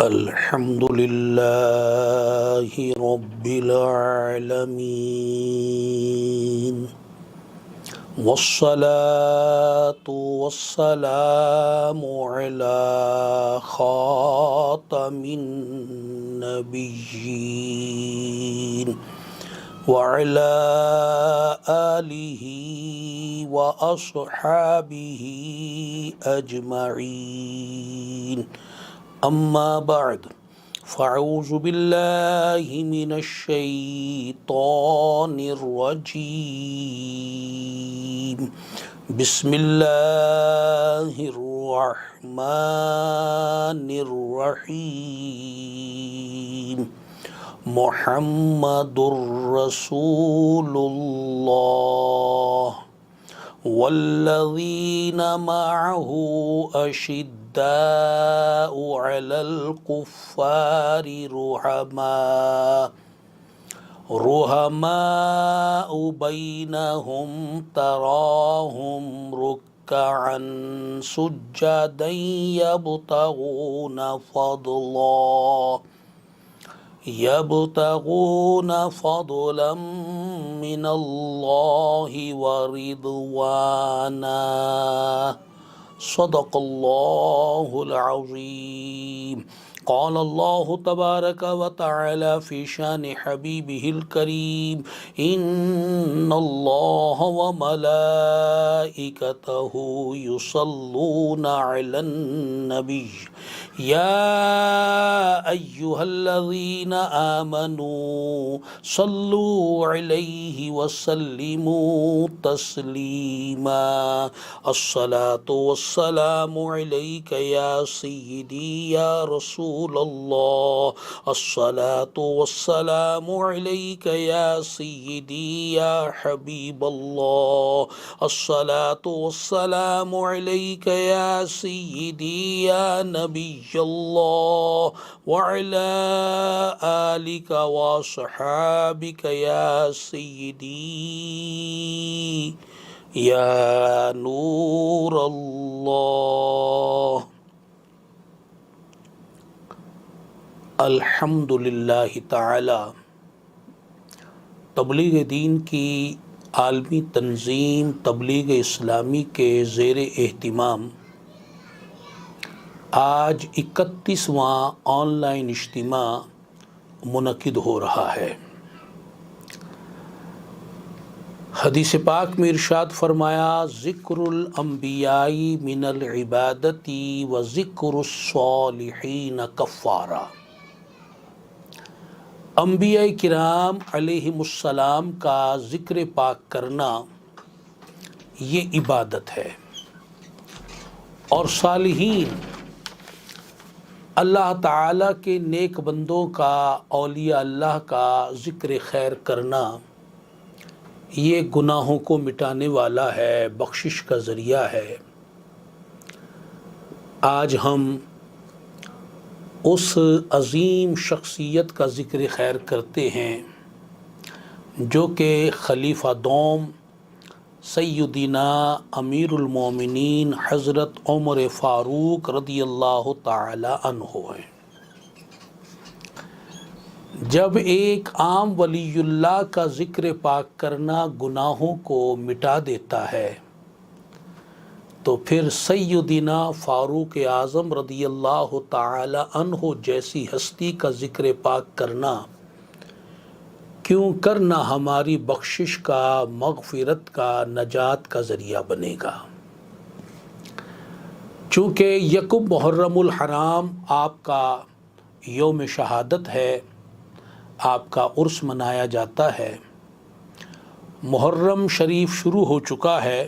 الحمد لله رب العالمين والصلاة والسلام على خاتم النبيين وعلى آله وأصحابه أجمعين أما بعد فأعوذ بالله من الشيطان الرجيم بسم الله الرحمن الرحيم محمد رسول الله والذين معه أشداء على الكفار رحماء بينهم تراهم ركعا سجدا يبتغون فضلا من الله ورضوانا صدق الله العظيم قال الله تبارك وتعالى في شان حبيبه الكريم إن الله وملائكته يصلون على النبي يا أيها الذين آمنوا صلوا عليه وسلموا تسليما الصلاة والسلام عليك يا سيدي يا رسول الله الصلاة والسلام عليك يا سيدي يا حبيب الله الصلاة والسلام عليك يا سيدي يا نبي الله وعلى آلك وصحابك يا سيدي يا نور الله الحمدللہ تعالی تبلیغ دین کی عالمی تنظیم تبلیغ اسلامی کے زیر اہتمام آج 31واں آن لائن اجتماع منعقد ہو رہا ہے۔ حدیث پاک میں ارشاد فرمایا ذکر الانبیاء من العبادت و ذکر الصالحین کفارہ، انبیاء کرام علیہم السلام کا ذکر پاک کرنا یہ عبادت ہے، اور صالحین اللہ تعالیٰ کے نیک بندوں کا، اولیاء اللہ کا ذکر خیر کرنا یہ گناہوں کو مٹانے والا ہے، بخشش کا ذریعہ ہے۔ آج ہم اس عظیم شخصیت کا ذکر خیر کرتے ہیں جو کہ خلیفہ دوم سیدنا امیر المومنین حضرت عمر فاروق رضی اللہ تعالی عنہ ہیں۔ جب ایک عام ولی اللہ کا ذکر پاک کرنا گناہوں کو مٹا دیتا ہے تو پھر سیدنا فاروق اعظم رضی اللہ تعالی عنہ جیسی ہستی کا ذکر پاک کرنا کیوں کرنا ہماری بخشش کا، مغفرت کا، نجات کا ذریعہ بنے گا۔ چونکہ یکم محرم الحرام آپ کا یوم شہادت ہے، آپ کا عرس منایا جاتا ہے، محرم شریف شروع ہو چکا ہے،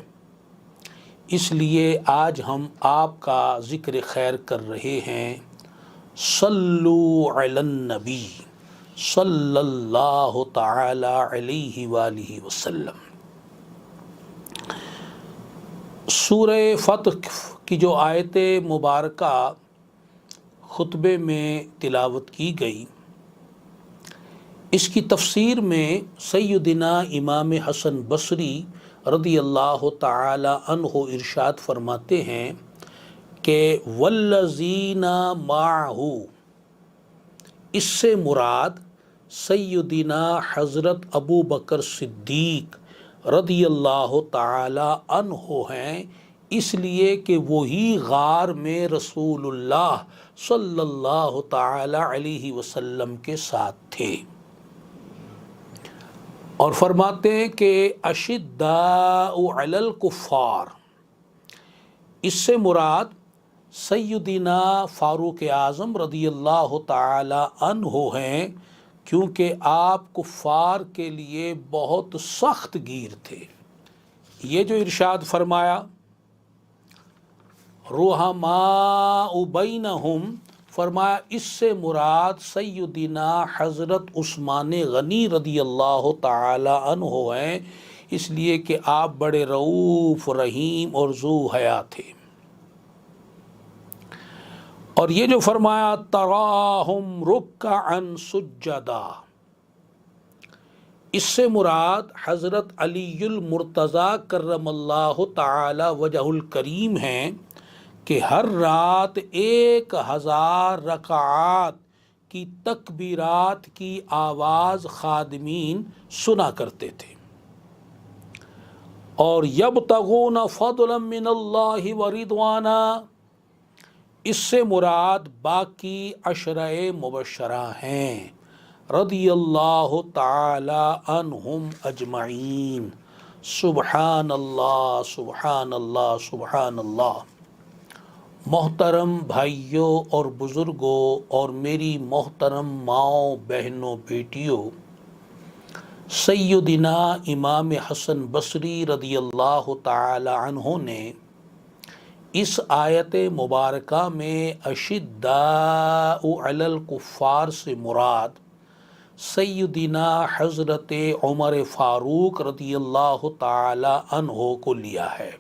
اس لیے آج ہم آپ کا ذکر خیر کر رہے ہیں۔ صلو علی النبی صلی اللہ تعالی علیہ وآلہ وسلم۔ سورہ فتح کی جو آیت مبارکہ خطبے میں تلاوت کی گئی، اس کی تفسیر میں سیدنا امام حسن بصری رضی اللہ تعالی عنہ ارشاد فرماتے ہیں کہ والذین معہ، اس سے مراد سیدنا حضرت ابو بکر صدیق رضی اللہ تعالی عنہ ہیں، اس لیے کہ وہی غار میں رسول اللہ صلی اللہ تعالی علیہ وسلم کے ساتھ تھے۔ اور فرماتے ہیں کہ اشداء علی الکفار، اس سے مراد سیدنا فاروق اعظم رضی اللہ تعالی عنہ ہیں، کیونکہ آپ کفار کے لیے بہت سخت گیر تھے۔ یہ جو ارشاد فرمایا رحماء بینہم، فرمایا اس سے مراد سیدنا حضرت عثمان غنی رضی اللہ تعالی عنہ ہیں، اس لیے کہ آپ بڑے رؤوف رحیم اور ذو حیا تھے۔ اور یہ جو فرمایا تراہم رکعا سجدا، اس سے مراد حضرت علی المرتضیٰ کرم اللہ تعالی وجہ الکریم ہیں کہ ہر رات 1000 رکعات کی تکبیرات کی آواز خادمین سنا کرتے تھے۔ اور یبتغون فضلا من اللہ ورضوانا، اس سے مراد باقی عشرہ مبشرہ ہیں رضی اللہ تعالی عنہم اجمعین۔ سبحان اللہ سبحان اللہ سبحان اللہ۔ محترم بھائیوں اور بزرگوں اور میری محترم ماؤں بہنوں بیٹیوں، سیدنا امام حسن بصری رضی اللہ تعالی عنہ نے اس آیت مبارکہ میں اشداء علی الکفار سے مراد سیدنا حضرت عمر فاروق رضی اللہ تعالی عنہ کو لیا ہے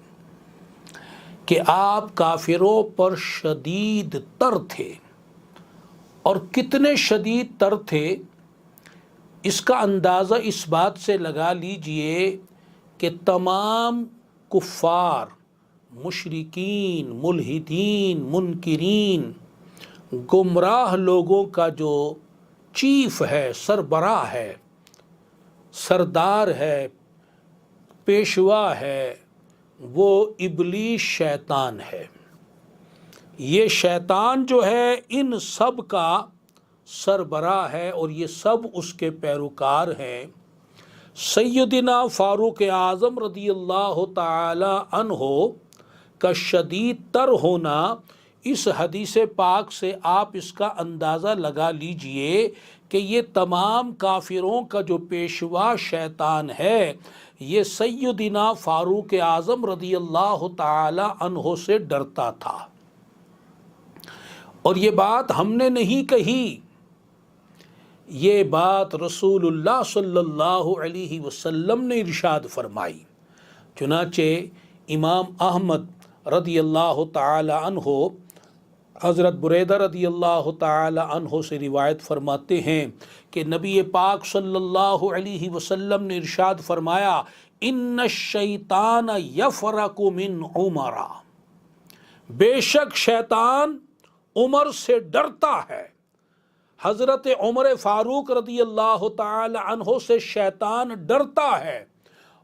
کہ آپ کافروں پر شدید تر تھے۔ اور کتنے شدید تر تھے اس کا اندازہ اس بات سے لگا لیجئے کہ تمام کفار، مشرکین، ملحدین، منکرین، گمراہ لوگوں کا جو چیف ہے، سربراہ ہے، سردار ہے، پیشوا ہے، وہ ابلیس شیطان ہے۔ یہ شیطان جو ہے ان سب کا سربراہ ہے اور یہ سب اس کے پیروکار ہیں۔ سیدنا فاروق اعظم رضی اللہ تعالی عنہ کا شدید تر ہونا، اس حدیث پاک سے آپ اس کا اندازہ لگا لیجئے کہ یہ تمام کافروں کا جو پیشوا شیطان ہے، یہ سیدنا فاروق اعظم رضی اللہ تعالی عنہ سے ڈرتا تھا۔ اور یہ بات ہم نے نہیں کہی، یہ بات رسول اللہ صلی اللہ علیہ وسلم نے ارشاد فرمائی۔ چنانچہ امام احمد رضی اللہ تعالی عنہ حضرت بریدہ رضی اللہ تعالی عنہ سے روایت فرماتے ہیں کہ نبی پاک صلی اللہ علیہ وسلم نے ارشاد فرمایا ان الشیطان یفرق من عمر، بے شک شیطان عمر سے ڈرتا ہے۔ حضرت عمر فاروق رضی اللہ تعالی عنہ سے شیطان ڈرتا ہے۔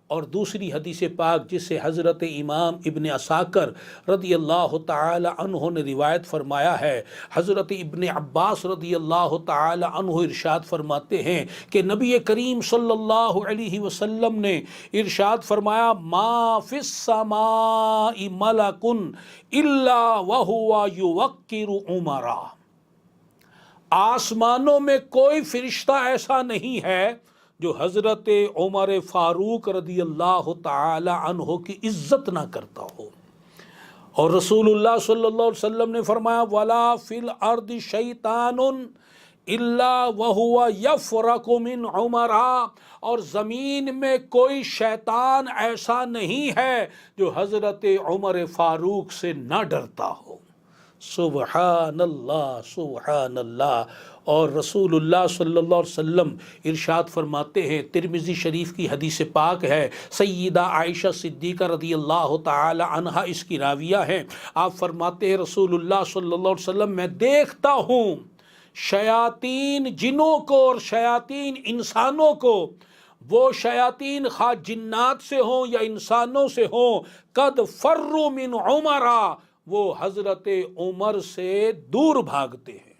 اور دوسری حدیث پاک جسے حضرت امام ابن عساکر رضی اللہ تعالی عنہ نے روایت فرمایا ہے، حضرت ابن عباس رضی اللہ تعالی عنہ ارشاد فرماتے ہیں کہ نبی کریم صلی اللہ علیہ وسلم نے ارشاد فرمایا ما فی السماء ملک الا وہو یوقر عمرا، آسمانوں میں کوئی فرشتہ ایسا نہیں ہے جو حضرت عمر فاروق رضی اللہ تعالی عنہ کی عزت نہ کرتا ہو۔ اور رسول اللہ صلی اللہ علیہ وسلم نے فرمایا وَلَا فِي الْأَرْضِ شَيْطَانٌ إِلَّا وَهُوَ يَفْرَقُ مِنْ عُمَرَا، اور زمین میں کوئی شیطان ایسا نہیں ہے جو حضرت عمر فاروق سے نہ ڈرتا ہو۔ سبحان اللہ سبحان اللہ۔ اور رسول اللہ صلی اللہ علیہ وسلم ارشاد فرماتے ہیں، ترمذی شریف کی حدیث پاک ہے، سیدہ عائشہ صدیقہ رضی اللہ تعالی عنہا اس کی راویہ ہیں، آپ فرماتے ہیں رسول اللہ صلی اللہ علیہ وسلم میں دیکھتا ہوں شیاطین جنوں کو اور شیاطین انسانوں کو، وہ شیاطین خواہ جنات سے ہوں یا انسانوں سے ہوں، قد فروا من عمرا، وہ حضرت عمر سے دور بھاگتے ہیں۔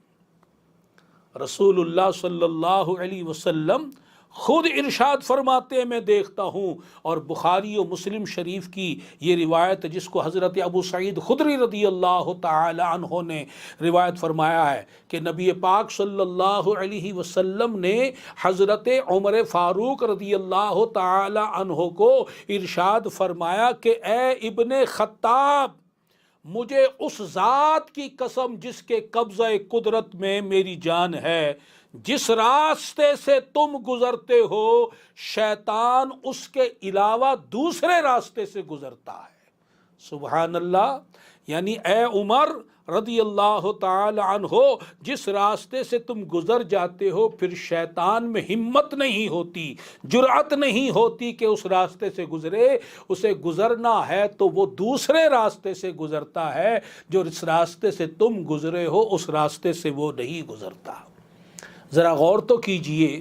رسول اللہ صلی اللہ علیہ وسلم خود ارشاد فرماتے ہیں، میں دیکھتا ہوں، اور بخاری و مسلم شریف کی یہ روایت جس کو حضرت ابو سعید خدری رضی اللہ تعالی عنہ نے روایت فرمایا ہے کہ نبی پاک صلی اللہ علیہ وسلم نے حضرت عمر فاروق رضی اللہ تعالی عنہ کو ارشاد فرمایا کہ اے ابن خطاب، مجھے اس ذات کی قسم جس کے قبضہ قدرت میں میری جان ہے، جس راستے سے تم گزرتے ہو شیطان اس کے علاوہ دوسرے راستے سے گزرتا ہے۔ سبحان اللہ، یعنی اے عمر رضی اللہ تعالی عنہ، جس راستے سے تم گزر جاتے ہو پھر شیطان میں ہمت نہیں ہوتی، جرأت نہیں ہوتی کہ اس راستے سے گزرے، اسے گزرنا ہے تو وہ دوسرے راستے سے گزرتا ہے، جو اس راستے سے تم گزرے ہو اس راستے سے وہ نہیں گزرتا۔ ذرا غور تو کیجئے،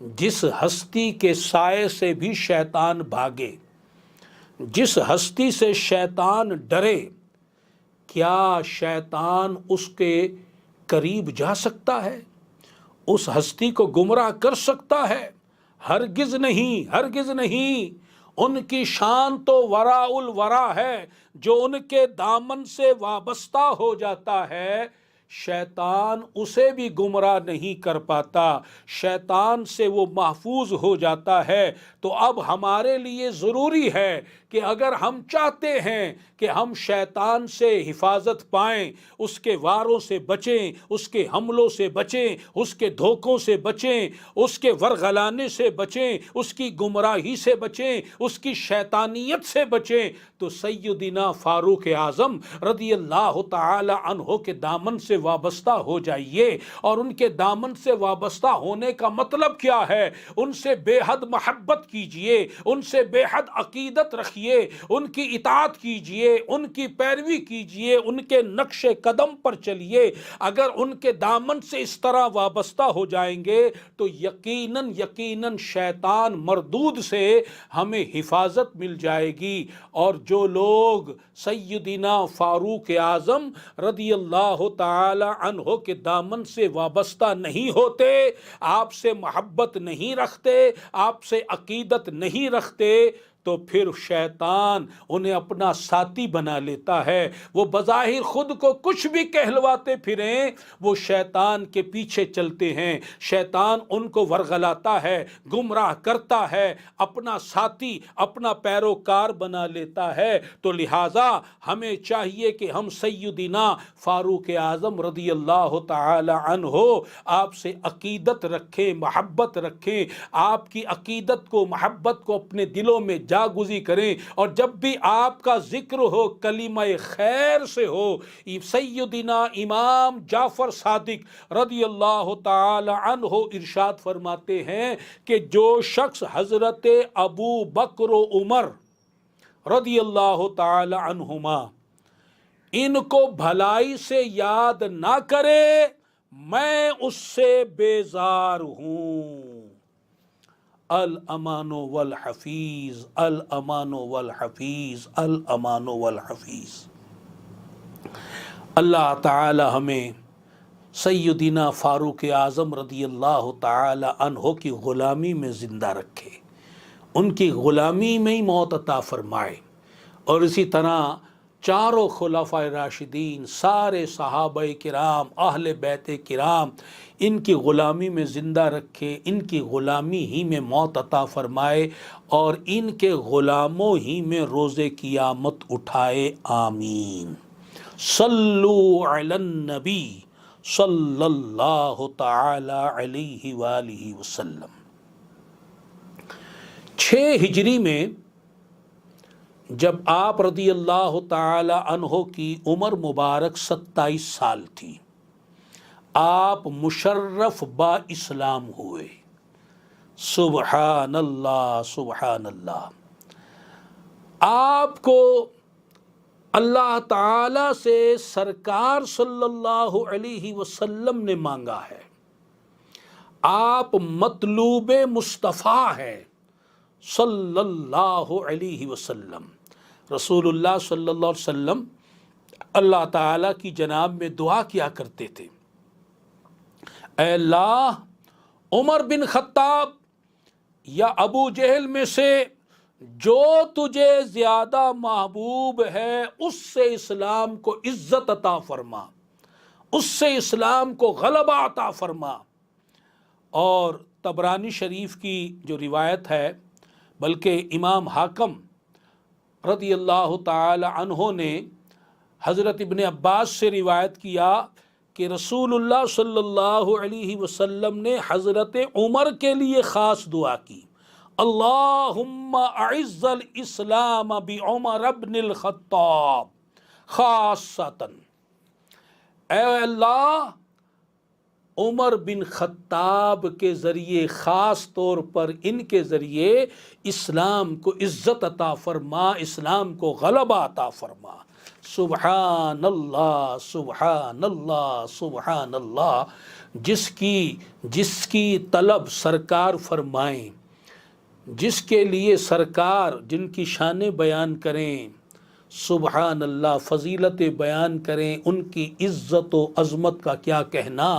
جس ہستی کے سائے سے بھی شیطان بھاگے، جس ہستی سے شیطان ڈرے، کیا شیطان اس کے قریب جا سکتا ہے؟ اس ہستی کو گمراہ کر سکتا ہے؟ ہرگز نہیں، ہرگز نہیں۔ ان کی شان تو وراء الورا ہے، جو ان کے دامن سے وابستہ ہو جاتا ہے شیطان اسے بھی گمراہ نہیں کر پاتا، شیطان سے وہ محفوظ ہو جاتا ہے۔ تو اب ہمارے لیے ضروری ہے کہ اگر ہم چاہتے ہیں کہ ہم شیطان سے حفاظت پائیں، اس کے واروں سے بچیں، اس کے حملوں سے بچیں، اس کے دھوکوں سے بچیں، اس کے ورغلانے سے بچیں، اس کی گمراہی سے بچیں، اس کی شیطانیت سے بچیں، تو سیدنا فاروق اعظم رضی اللہ تعالی عنہ کے دامن سے وابستہ ہو جائیے۔ اور ان کے دامن سے وابستہ ہونے کا مطلب کیا ہے؟ ان سے بے حد محبت کیجئے، ان سے بے حد عقیدت رکھیے، ان کی اطاعت کیجئے، ان کی پیروی کیجئے، ان کے نقش قدم پر چلیے۔ اگر ان کے دامن سے اس طرح وابستہ ہو جائیں گے تو یقیناً یقیناً شیطان مردود سے ہمیں حفاظت مل جائے گی۔ اور جو لوگ سیدنا فاروق اعظم رضی اللہ تعالی عنہ کے دامن سے وابستہ نہیں ہوتے، آپ سے محبت نہیں رکھتے، آپ سے عقیدت نہیں رکھتے، تو پھر شیطان انہیں اپنا ساتھی بنا لیتا ہے۔ وہ بظاہر خود کو کچھ بھی کہلواتے پھریں، وہ شیطان کے پیچھے چلتے ہیں، شیطان ان کو ورغلاتا ہے، گمراہ کرتا ہے، اپنا ساتھی، اپنا پیروکار بنا لیتا ہے۔ تو لہٰذا ہمیں چاہیے کہ ہم سیدنا فاروق اعظم رضی اللہ تعالی عنہ آپ سے عقیدت رکھیں، محبت رکھیں، آپ کی عقیدت کو، محبت کو اپنے دلوں میں جاگزی کریں، اور جب بھی آپ کا ذکر ہو کلمہ خیر سے ہو۔ سیدنا امام جعفر صادق رضی اللہ تعالی عنہ ارشاد فرماتے ہیں کہ جو شخص حضرت ابو بکر و عمر رضی اللہ تعالی عنہما ان کو بھلائی سے یاد نہ کرے، میں اس سے بیزار ہوں۔ الامان والحفیظ، الامان والحفیظ، الامان والحفیظ۔ اللہ تعالی ہمیں سیدنا فاروق اعظم رضی اللہ تعالی عنہ کی غلامی میں زندہ رکھے، ان کی غلامی میں ہی موت عطا فرمائے، اور اسی طرح چاروں خلفائے راشدین، سارے صحابہ کرام، اہل بیت کرام، ان کی غلامی میں زندہ رکھے، ان کی غلامی ہی میں موت عطا فرمائے، اور ان کے غلاموں ہی میں روز قیامت اٹھائے، آمین۔ صلو علی النبی صلی اللہ تعالی علیہ وآلہ وسلم۔ 6 ہجری میں جب آپ رضی اللہ تعالی عنہ کی عمر مبارک 27 سال تھی، آپ مشرف با اسلام ہوئے۔ سبحان اللہ، سبحان اللہ۔ آپ کو اللہ تعالی سے سرکار صلی اللہ علیہ وسلم نے مانگا ہے، آپ مطلوب مصطفیٰ ہیں صلی اللہ علیہ وسلم۔ رسول اللہ صلی اللہ علیہ وسلم اللہ تعالیٰ کی جناب میں دعا کیا کرتے تھے، اے اللہ عمر بن خطاب یا ابو جہل میں سے جو تجھے زیادہ محبوب ہے اس سے اسلام کو عزت عطا فرما، اس سے اسلام کو غلبہ عطا فرما۔ اور طبرانی شریف کی جو روایت ہے، بلکہ امام حاکم رضی اللہ تعالی عنہ نے حضرت ابن عباس سے روایت کیا کہ رسول اللہ صلی اللہ علیہ وسلم نے حضرت عمر کے لیے خاص دعا کی، اللہم اعز الاسلام بعمر بن الخطاب خاصتاً، اے اللہ عمر بن خطاب کے ذریعے، خاص طور پر ان کے ذریعے اسلام کو عزت عطا فرما، اسلام کو غلبہ عطا فرما۔ سبحان اللہ سبحان اللہ سبحان اللہ۔ جس کی طلب سرکار فرمائیں، جس کے لیے سرکار جن کی شانیں بیان کریں، سبحان اللہ، فضیلت بیان کریں، ان کی عزت و عظمت کا کیا کہنا،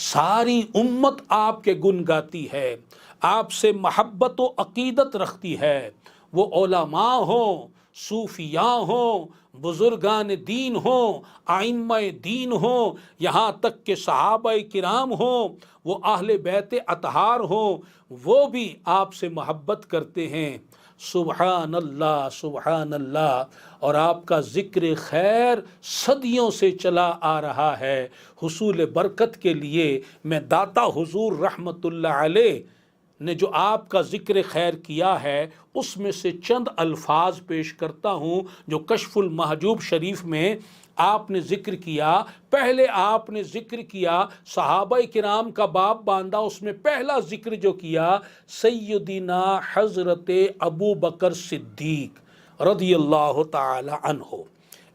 ساری امت آپ کے گن گاتی ہے، آپ سے محبت و عقیدت رکھتی ہے، وہ علماء ہوں، صوفیاء ہوں، بزرگان دین ہوں، ائمہ دین ہوں، یہاں تک کہ صحابہ کرام ہوں، وہ اہل بیت اطہار ہوں، وہ بھی آپ سے محبت کرتے ہیں۔ سبحان اللہ سبحان اللہ۔ اور آپ کا ذکر خیر صدیوں سے چلا آ رہا ہے۔ حصول برکت کے لیے میں داتا حضور رحمت اللہ علیہ نے جو آپ کا ذکر خیر کیا ہے اس میں سے چند الفاظ پیش کرتا ہوں جو کشف المحجوب شریف میں آپ نے ذکر کیا۔ پہلے آپ نے ذکر کیا، صحابہ کرام کا باب باندھا، اس میں پہلا ذکر جو کیا سیدنا حضرت ابو بکر صدیق رضی اللہ تعالی عنہ،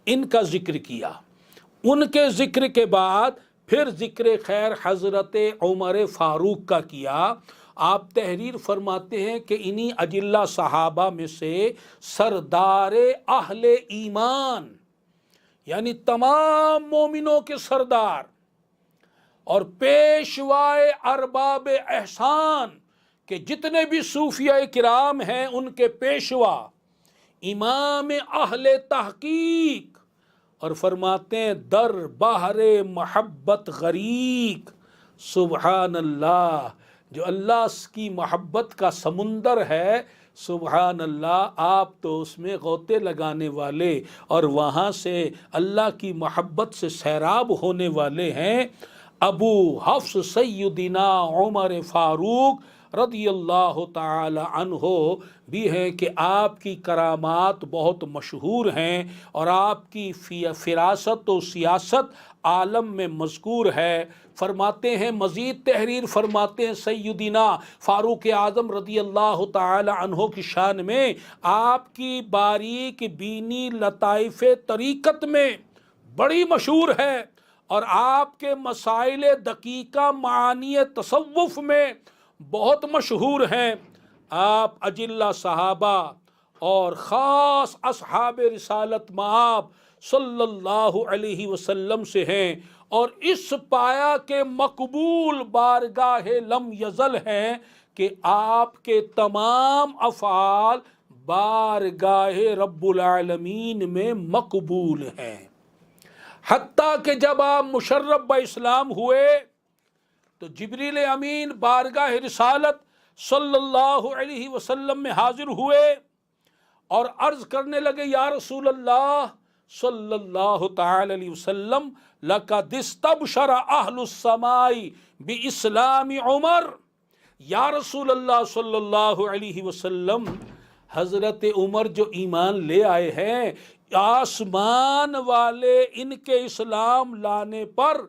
ان کا ذکر کیا۔ ان کے ذکر کے بعد پھر ذکر خیر حضرت عمر فاروق کا کیا۔ آپ تحریر فرماتے ہیں کہ انہی اجلہ صحابہ میں سے سردار اہل ایمان، یعنی تمام مومنوں کے سردار اور پیشوائے ارباب احسان کہ جتنے بھی صوفیاء کرام ہیں ان کے پیشوا، امام اہل تحقیق، اور فرماتے ہیں در بحر محبت غریق۔ سبحان اللہ، جو اللہ کی محبت کا سمندر ہے، سبحان اللہ، آپ تو اس میں غوطے لگانے والے اور وہاں سے اللہ کی محبت سے سیراب ہونے والے ہیں۔ ابو حفص سیدنا عمر فاروق رضی اللہ تعالی عنہ بھی ہیں کہ آپ کی کرامات بہت مشہور ہیں اور آپ کی فراست و سیاست عالم میں مذکور ہے۔ فرماتے ہیں، مزید تحریر فرماتے ہیں سیدنا فاروق اعظم رضی اللہ تعالی عنہ کی شان میں، آپ کی باریک بینی لطائف طریقت میں بڑی مشہور ہے اور آپ کے مسائل دقیقہ معانی تصوف میں بہت مشہور ہیں۔ آپ اجلہ صحابہ اور خاص اصحاب رسالت مآب صلی اللہ علیہ وسلم سے ہیں اور اس پایا کے مقبول بارگاہ لم یزل ہیں کہ آپ کے تمام افعال بارگاہ رب العالمین میں مقبول ہیں۔ حتیٰ کہ جب آپ مشرف اسلام ہوئے تو جبریل امین بارگاہ رسالت صلی اللہ علیہ وسلم میں حاضر ہوئے اور عرض کرنے لگے، یا رسول اللہ صلی اللہ تعالی علیہ وسلم، لقد استبشر اہل السماء باسلام عمر۔ یا رسول اللہ صلی اللہ علیہ وسلم، حضرت عمر جو ایمان لے آئے ہیں، آسمان والے ان کے اسلام لانے پر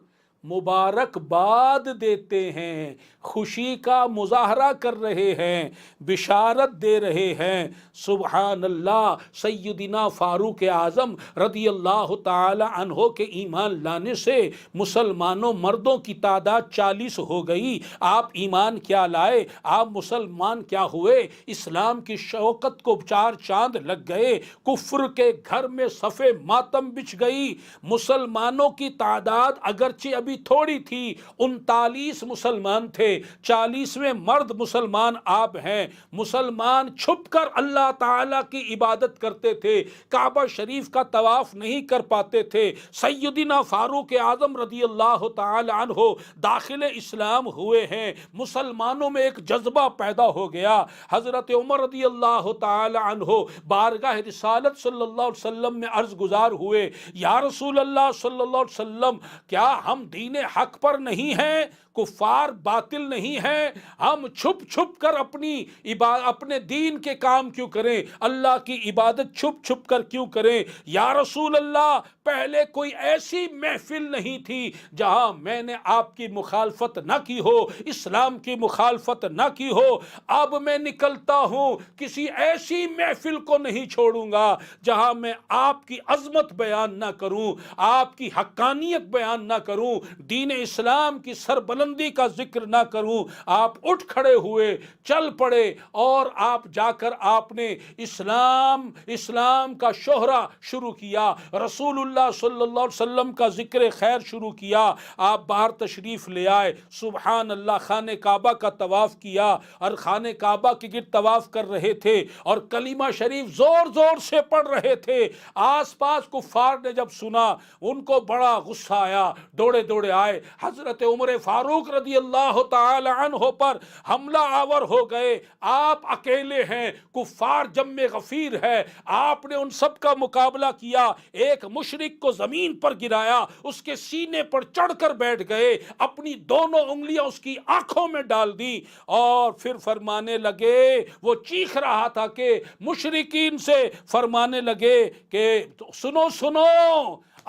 مبارکباد دیتے ہیں، خوشی کا مظاہرہ کر رہے ہیں، بشارت دے رہے ہیں۔ سبحان اللہ، سیدنا فاروق اعظم رضی اللہ تعالی عنہ کے ایمان لانے سے مسلمانوں مردوں کی تعداد 40 ہو گئی۔ آپ ایمان کیا لائے، آپ مسلمان کیا ہوئے، اسلام کی شوکت کو 4 چاند لگ گئے، کفر کے گھر میں صف ماتم بچھ گئی۔ مسلمانوں کی تعداد اگرچہ ابھی تھوڑی تھی، 39 مسلمان تھے، 40ویں مرد مسلمان آپ ہیں۔ مسلمان چھپ کر اللہ تعالیٰ کی عبادت کرتے تھے، کعبہ شریف کا طواف نہیں کر پاتے تھے۔ سیدنا فاروق اعظم رضی اللہ تعالی عنہ داخل اسلام ہوئے ہیں، مسلمانوں میں ایک جذبہ پیدا ہو گیا۔ حضرت عمر رضی اللہ تعالی عنہ بارگاہ رسالت صلی اللہ علیہ وسلم میں عرض گزار ہوئے، یا رسول اللہ صلی اللہ علیہ وسلم، کیا ہم دین حق پر نہیں ہیں، کفار باطل نہیں ہیں، ہم چھپ چھپ کر اپنے دین کے کام کیوں کریں، اللہ کی عبادت چھپ چھپ کر کیوں کریں؟ یا رسول اللہ، پہلے کوئی ایسی محفل نہیں تھی جہاں میں نے آپ کی مخالفت نہ کی ہو، اسلام کی مخالفت نہ کی ہو۔ اب میں نکلتا ہوں، کسی ایسی محفل کو نہیں چھوڑوں گا جہاں میں آپ کی عظمت بیان نہ کروں، آپ کی حقانیت بیان نہ کروں، دین اسلام کی سربلندی کا ذکر نہ کروں۔ آپ اٹھ کھڑے ہوئے، چل پڑے، اور آپ جا کر آپ نے اسلام کا شہرہ شروع کیا، رسول اللہ صلی اللہ علیہ وسلم کا ذکر خیر شروع کیا۔ آپ باہر تشریف لے آئے، سبحان اللہ، خانہ کعبہ کا طواف کیا، اور خانہ کعبہ کے گرد طواف کر رہے تھے اور کلمہ شریف زور زور سے پڑھ رہے تھے۔ آس پاس کفار نے جب سنا، ان کو بڑا غصہ آیا، دوڑے دوڑے آئے، حضرت عمر فاروق رضی اللہ تعالی عنہ پر حملہ آور ہو گئے۔ آپ اکیلے ہیں، کفار جم غفیر ہے، آپ نے ان سب کا مقابلہ کیا، ایک مشرک کو زمین پر گرایا، اس کے سینے پر چڑھ کر بیٹھ گئے، اپنی دونوں انگلیاں اس کی آنکھوں میں ڈال دی، اور پھر فرمانے لگے، وہ چیخ رہا تھا کہ مشرکین سے فرمانے لگے کہ سنو سنو،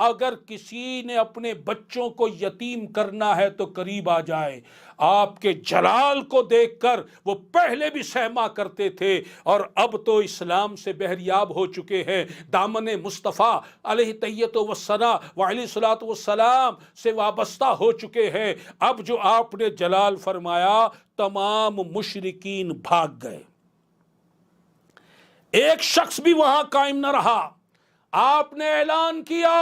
اگر کسی نے اپنے بچوں کو یتیم کرنا ہے تو قریب آ جائے۔ آپ کے جلال کو دیکھ کر وہ پہلے بھی سہما کرتے تھے، اور اب تو اسلام سے بہریاب ہو چکے ہیں، دامن مصطفیٰ علیہ تحیۃ والثناء وعلیہ الصلاۃ والسلام سے وابستہ ہو چکے ہیں۔ اب جو آپ نے جلال فرمایا، تمام مشرکین بھاگ گئے، ایک شخص بھی وہاں قائم نہ رہا۔ آپ نے اعلان کیا،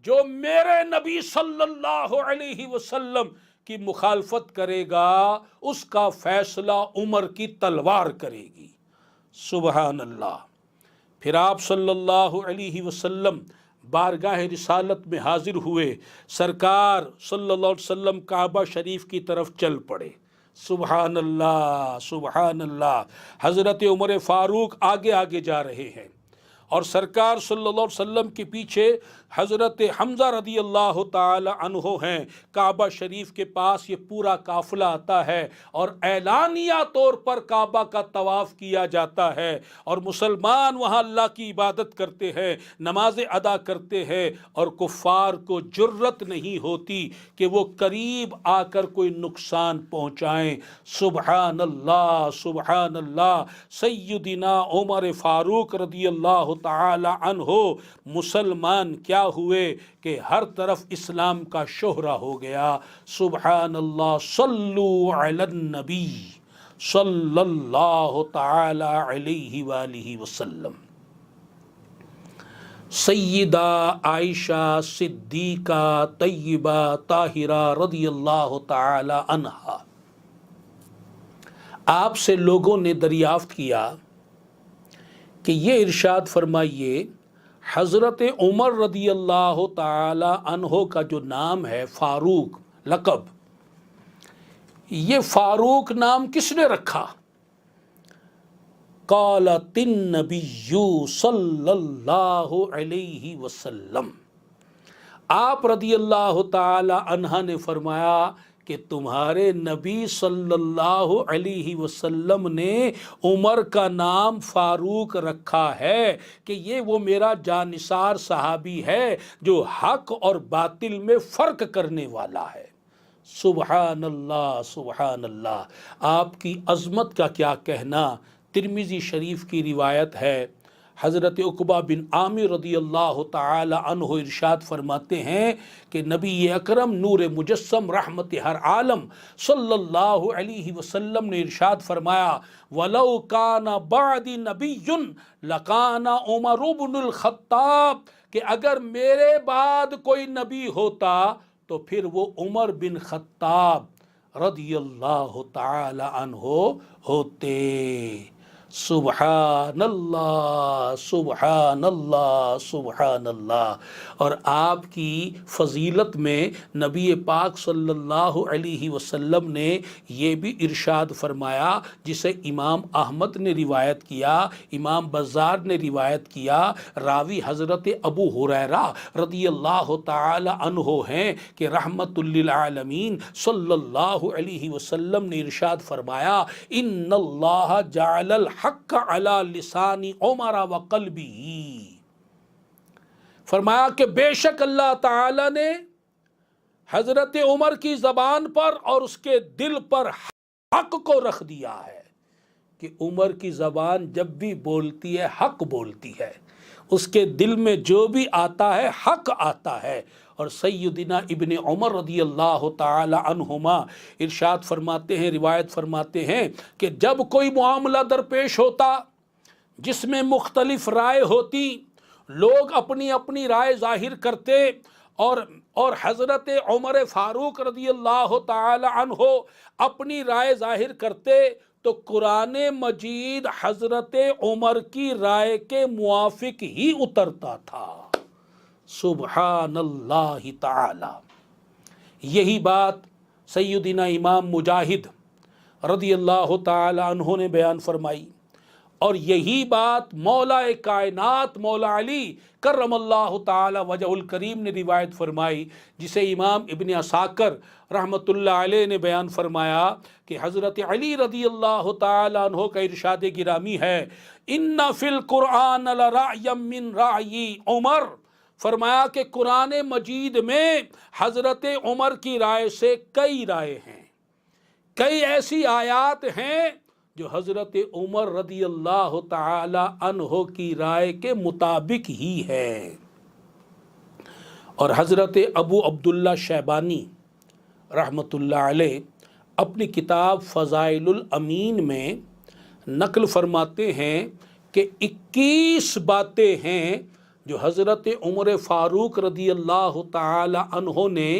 جو میرے نبی صلی اللہ علیہ وسلم کی مخالفت کرے گا، اس کا فیصلہ عمر کی تلوار کرے گی۔ سبحان اللہ۔ پھر آپ صلی اللہ علیہ وسلم بارگاہ رسالت میں حاضر ہوئے، سرکار صلی اللہ علیہ وسلم کعبہ شریف کی طرف چل پڑے۔ سبحان اللہ، سبحان اللہ۔ حضرت عمر فاروق آگے آگے جا رہے ہیں، اور سرکار صلی اللہ علیہ وسلم کے پیچھے حضرت حمزہ رضی اللہ تعالی عنہ ہیں۔ کعبہ شریف کے پاس یہ پورا قافلہ آتا ہے، اور اعلانیہ طور پر کعبہ کا طواف کیا جاتا ہے، اور مسلمان وہاں اللہ کی عبادت کرتے ہیں، نمازیں ادا کرتے ہیں، اور کفار کو جرت نہیں ہوتی کہ وہ قریب آ کر کوئی نقصان پہنچائیں۔ سبحان اللہ، سبحان اللہ۔ سیدنا عمر فاروق رضی اللہ تعالی عنہ مسلمان کیا ہوئے کہ ہر طرف اسلام کا شہرہ ہو گیا۔ سبحان اللہ۔ صلو علی النبی صلی اللہ تعالی علیہ وآلہ وسلم۔ سیدہ عائشہ صدیقہ طیبہ طاہرہ رضی اللہ تعالی عنہا، آپ سے لوگوں نے دریافت کیا کہ یہ ارشاد فرمائیے، حضرت عمر رضی اللہ تعالی عنہ کا جو نام ہے فاروق لقب، یہ فاروق نام کس نے رکھا؟ قالت النبی صلی اللہ علیہ وسلم، آپ رضی اللہ تعالی عنہ نے فرمایا کہ تمہارے نبی صلی اللہ علیہ وسلم نے عمر کا نام فاروق رکھا ہے کہ یہ وہ میرا جانثار صحابی ہے جو حق اور باطل میں فرق کرنے والا ہے۔ سبحان اللہ سبحان اللہ، آپ کی عظمت کا کیا کہنا۔ ترمذی شریف کی روایت ہے، حضرت عقبہ بن عامر رضی اللہ تعالی عنہ ارشاد فرماتے ہیں کہ نبی اکرم نور مجسم رحمت ہر عالم صلی اللہ علیہ وسلم نے ارشاد فرمایا، وَلَوْ كَانَ بَعْدِ نَبِيٌّ لَكَانَ عُمَرُ بْنُ الْخَطَّابِ، کہ اگر میرے بعد کوئی نبی ہوتا تو پھر وہ عمر بن خطاب رضی اللہ تعالی عنہ ہوتے۔ سبحان اللہ سبحان اللہ سبحان اللہ۔ اور آپ کی فضیلت میں نبی پاک صلی اللہ علیہ وسلم نے یہ بھی ارشاد فرمایا، جسے امام احمد نے روایت کیا، امام بزار نے روایت کیا، راوی حضرت ابو ہریرہ رضی اللہ تعالی عنہ ہیں کہ رحمت للعالمین صلی اللہ علیہ وسلم نے ارشاد فرمایا، ان اللہ جعل الحق علی لسان عمر و قلبی، فرمایا کہ بے شک اللہ تعالی نے حضرت عمر کی زبان پر اور اس کے دل پر حق کو رکھ دیا ہے کہ عمر کی زبان جب بھی بولتی ہے حق بولتی ہے، اس کے دل میں جو بھی آتا ہے حق آتا ہے۔ اور سیدنا ابن عمر رضی اللہ تعالی عنہما ارشاد فرماتے ہیں، روایت فرماتے ہیں کہ جب کوئی معاملہ درپیش ہوتا جس میں مختلف رائے ہوتی، لوگ اپنی اپنی رائے ظاہر کرتے اور حضرت عمر فاروق رضی اللہ تعالی عنہ اپنی رائے ظاہر کرتے، تو قرآن مجید حضرت عمر کی رائے کے موافق ہی اترتا تھا۔ سبحان اللہ تعالی۔ یہی بات سیدنا امام مجاہد رضی اللہ تعالی عنہ نے بیان فرمائی، اور یہی بات مولا کائنات مولا علی کرم اللہ تعالی وجہ الکریم نے روایت فرمائی، جسے امام ابن عساکر رحمت اللہ علیہ نے بیان فرمایا کہ حضرت علی رضی اللہ تعالی عنہ کا ارشاد گرامی ہے، ان فی القرآن لرعی من رعی عمر، فرمایا کہ قرآن مجید میں حضرت عمر کی رائے سے کئی رائے ہیں، کئی ایسی آیات ہیں جو حضرت عمر رضی اللہ تعالی عنہ کی رائے کے مطابق ہی ہے۔ اور حضرت ابو عبداللہ شیبانی رحمت اللہ علیہ اپنی کتاب فضائل الامین میں نقل فرماتے ہیں کہ 21 باتیں ہیں جو حضرت عمر فاروق رضی اللہ تعالی عنہ نے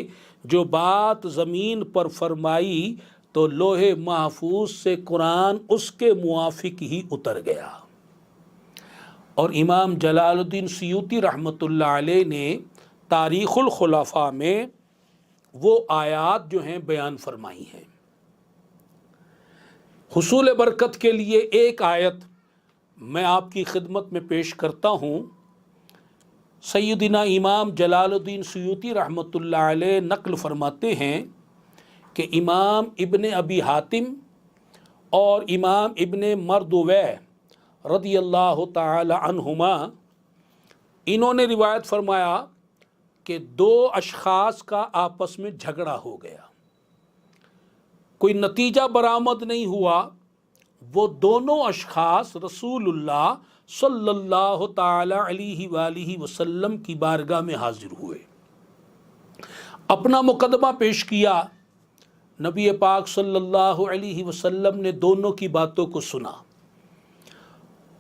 جو بات زمین پر فرمائی تو لوح محفوظ سے قرآن اس کے موافق ہی اتر گیا۔ اور امام جلال الدین سیوطی رحمت اللہ علیہ نے تاریخ الخلفاء میں وہ آیات جو ہیں بیان فرمائی ہیں۔ حصول برکت کے لیے ایک آیت میں آپ کی خدمت میں پیش کرتا ہوں۔ سیدنا امام جلال الدین سیوطی رحمت اللہ علیہ نقل فرماتے ہیں کہ امام ابن ابی حاتم اور امام ابن مردویہ رضی اللہ تعالی عنہما انہوں نے روایت فرمایا کہ 2 اشخاص کا آپس میں جھگڑا ہو گیا، کوئی نتیجہ برآمد نہیں ہوا، وہ دونوں اشخاص رسول اللہ صلی اللہ تعالی علیہ وآلہ وسلم کی بارگاہ میں حاضر ہوئے، اپنا مقدمہ پیش کیا۔ نبی پاک صلی اللہ علیہ وسلم نے دونوں کی باتوں کو سنا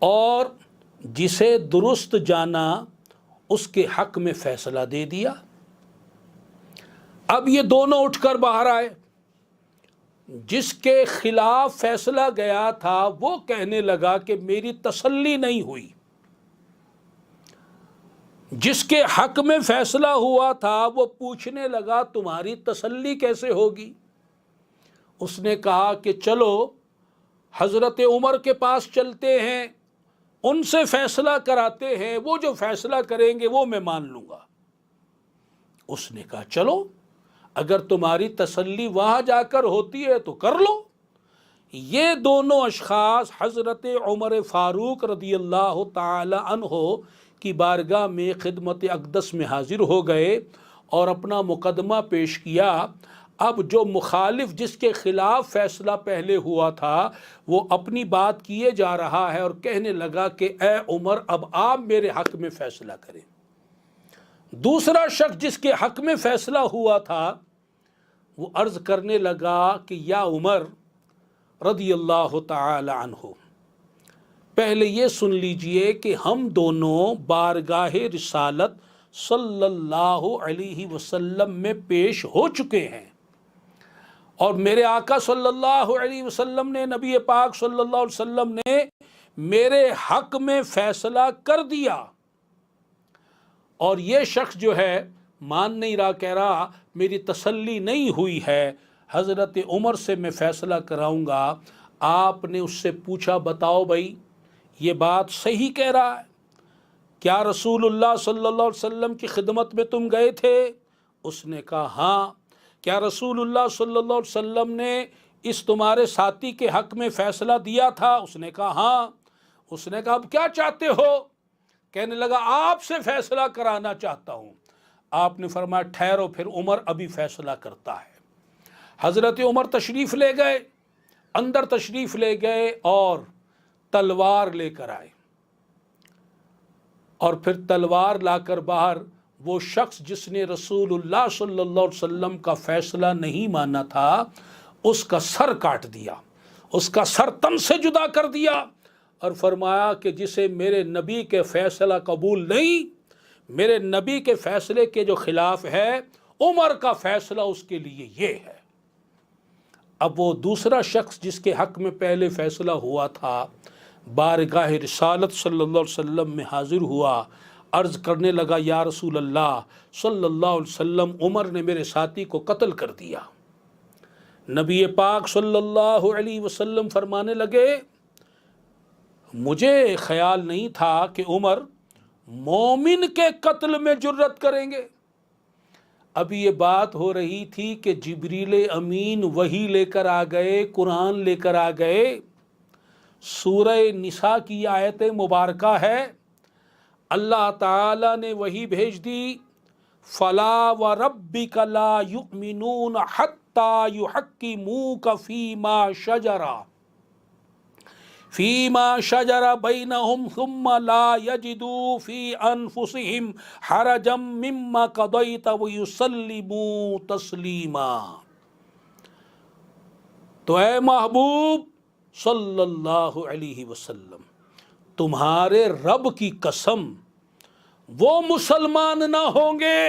اور جسے درست جانا اس کے حق میں فیصلہ دے دیا۔ اب یہ دونوں اٹھ کر باہر آئے، جس کے خلاف فیصلہ گیا تھا وہ کہنے لگا کہ میری تسلی نہیں ہوئی، جس کے حق میں فیصلہ ہوا تھا وہ پوچھنے لگا تمہاری تسلی کیسے ہوگی؟ اس نے کہا کہ چلو حضرت عمر کے پاس چلتے ہیں، ان سے فیصلہ کراتے ہیں، وہ جو فیصلہ کریں گے وہ میں مان لوں گا۔ اس نے کہا چلو اگر تمہاری تسلی وہاں جا کر ہوتی ہے تو کر لو۔ یہ دونوں اشخاص حضرت عمر فاروق رضی اللہ تعالی عنہ کی بارگاہ میں خدمت اقدس میں حاضر ہو گئے اور اپنا مقدمہ پیش کیا۔ اب جو مخالف جس کے خلاف فیصلہ پہلے ہوا تھا وہ اپنی بات کیے جا رہا ہے اور کہنے لگا کہ اے عمر اب آپ میرے حق میں فیصلہ کریں۔ دوسرا شخص جس کے حق میں فیصلہ ہوا تھا وہ عرض کرنے لگا کہ یا عمر رضی اللہ تعالی عنہ، پہلے یہ سن لیجئے کہ ہم دونوں بارگاہ رسالت صلی اللہ علیہ وسلم میں پیش ہو چکے ہیں، اور میرے آقا صلی اللہ علیہ وسلم نے، نبی پاک صلی اللہ علیہ وسلم نے میرے حق میں فیصلہ کر دیا، اور یہ شخص جو ہے مان نہیں رہا، کہہ رہا میری تسلی نہیں ہوئی ہے، حضرت عمر سے میں فیصلہ کراؤں گا۔ آپ نے اس سے پوچھا بتاؤ بھائی یہ بات صحیح کہہ رہا ہے، کیا رسول اللہ صلی اللہ علیہ وسلم کی خدمت میں تم گئے تھے؟ اس نے کہا ہاں۔ کیا رسول اللہ صلی اللہ علیہ وسلم نے اس تمہارے ساتھی کے حق میں فیصلہ دیا تھا؟ اس نے کہا ہاں۔ اس نے کہا اب کیا چاہتے ہو؟ کہنے لگا آپ سے فیصلہ کرانا چاہتا ہوں۔ آپ نے فرمایا ٹھہرو، پھر عمر ابھی فیصلہ کرتا ہے۔ حضرت عمر تشریف لے گئے، اندر تشریف لے گئے اور تلوار لے کر آئے، اور پھر تلوار لا کر باہر وہ شخص جس نے رسول اللہ صلی اللہ علیہ وسلم کا فیصلہ نہیں مانا تھا اس کا سر کاٹ دیا، اس کا سر تن سے جدا کر دیا، اور فرمایا کہ جسے میرے نبی کے فیصلہ قبول نہیں، میرے نبی کے فیصلے کے جو خلاف ہے، عمر کا فیصلہ اس کے لیے یہ ہے۔ اب وہ دوسرا شخص جس کے حق میں پہلے فیصلہ ہوا تھا بارگاہ رسالت صلی اللہ علیہ وسلم میں حاضر ہوا، عرض کرنے لگا یا رسول اللہ صلی اللہ علیہ وسلم، عمر نے میرے ساتھی کو قتل کر دیا۔ نبی پاک صلی اللہ علیہ وسلم فرمانے لگے مجھے خیال نہیں تھا کہ عمر مومن کے قتل میں جرت کریں گے۔ ابھی یہ بات ہو رہی تھی کہ جبریل امین وحی لے کر آ گئے، قرآن لے کر آ گئے۔ سورہ نساء کی آیت مبارکہ ہے، اللہ تعالی نے وحی بھیج دی، فَلَا وَرَبِّكَ لَا يُؤْمِنُونَ حَتَّى يُحَكِّمُوكَ فِيمَا شَجَرَ بَيْنَهُمْ ثُمَّ لَا يَجِدُوا فِي أَنفُسِهِمْ حَرَجًا مِّمَّا قَضَيْتَ وَيُسَلِّمُوا تَسْلِيمًا۔ تو اے محبوب صلی اللہ علیہ وسلم، تمہارے رب کی قسم وہ مسلمان نہ ہوں گے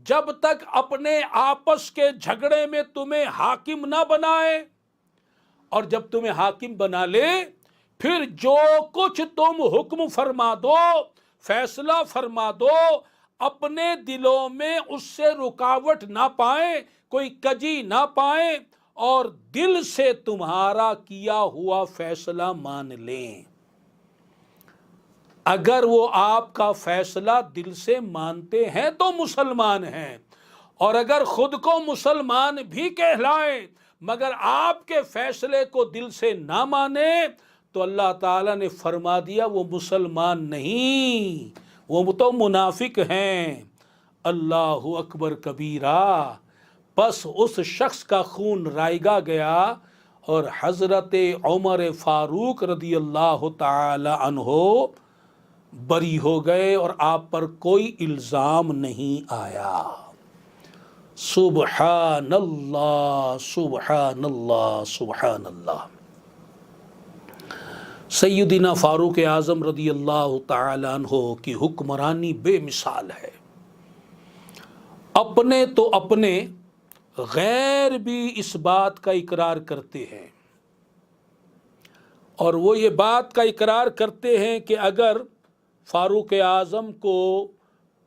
جب تک اپنے آپس کے جھگڑے میں تمہیں حاکم نہ بنائے، اور جب تمہیں حاکم بنا لے پھر جو کچھ تم حکم فرما دو، فیصلہ فرما دو، اپنے دلوں میں اس سے رکاوٹ نہ پائیں، کوئی کجی نہ پائیں، اور دل سے تمہارا کیا ہوا فیصلہ مان لیں۔ اگر وہ آپ کا فیصلہ دل سے مانتے ہیں تو مسلمان ہیں، اور اگر خود کو مسلمان بھی کہلائیں مگر آپ کے فیصلے کو دل سے نہ مانے تو اللہ تعالیٰ نے فرما دیا وہ مسلمان نہیں، وہ تو منافق ہیں۔ اللہ اکبر کبیرہ۔ بس اس شخص کا خون رائگا گیا اور حضرت عمر فاروق رضی اللہ تعالی عنہ بری ہو گئے اور آپ پر کوئی الزام نہیں آیا۔ سبحان اللہ سبحان اللہ سبحان اللہ۔ سیدنا فاروق اعظم رضی اللہ تعالی عنہ کی حکمرانی بے مثال ہے۔ اپنے تو اپنے، غیر بھی اس بات کا اقرار کرتے ہیں، اور وہ یہ بات کا اقرار کرتے ہیں کہ اگر فاروق اعظم کو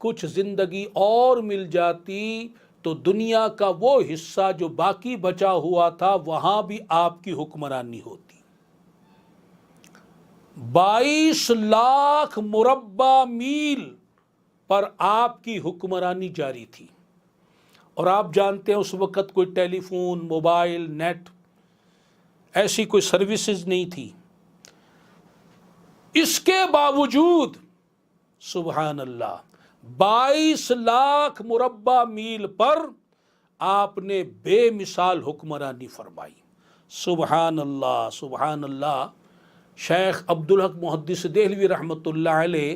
کچھ زندگی اور مل جاتی تو دنیا کا وہ حصہ جو باقی بچا ہوا تھا وہاں بھی آپ کی حکمرانی ہوتی۔ 22 لاکھ مربع میل پر آپ کی حکمرانی جاری تھی، اور آپ جانتے ہیں اس وقت کوئی ٹیلی فون، موبائل، نیٹ ایسی کوئی سروسز نہیں تھی، اس کے باوجود سبحان اللہ 22 لاکھ مربع میل پر آپ نے بے مثال حکمرانی فرمائی۔ سبحان اللہ سبحان اللہ۔ شیخ عبدالحق محدث دہلوی رحمۃ اللہ علیہ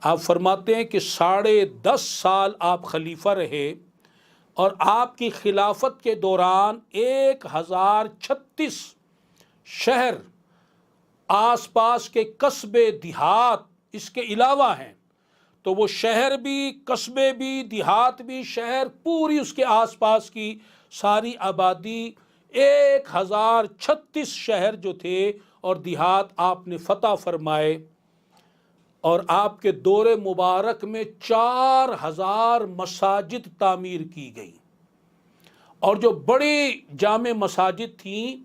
آپ فرماتے ہیں کہ 10.5 سال آپ خلیفہ رہے، اور آپ کی خلافت کے دوران 1036 شہر، آس پاس کے قصبے دیہات اس کے علاوہ ہیں، تو وہ شہر بھی، قصبے بھی، دیہات بھی، شہر، پوری اس کے آس پاس کی ساری آبادی 1036 شہر جو تھے اور دیہات آپ نے فتح فرمائے، اور آپ کے دور مبارک میں 4000 مساجد تعمیر کی گئی، اور جو بڑی جامع مساجد تھیں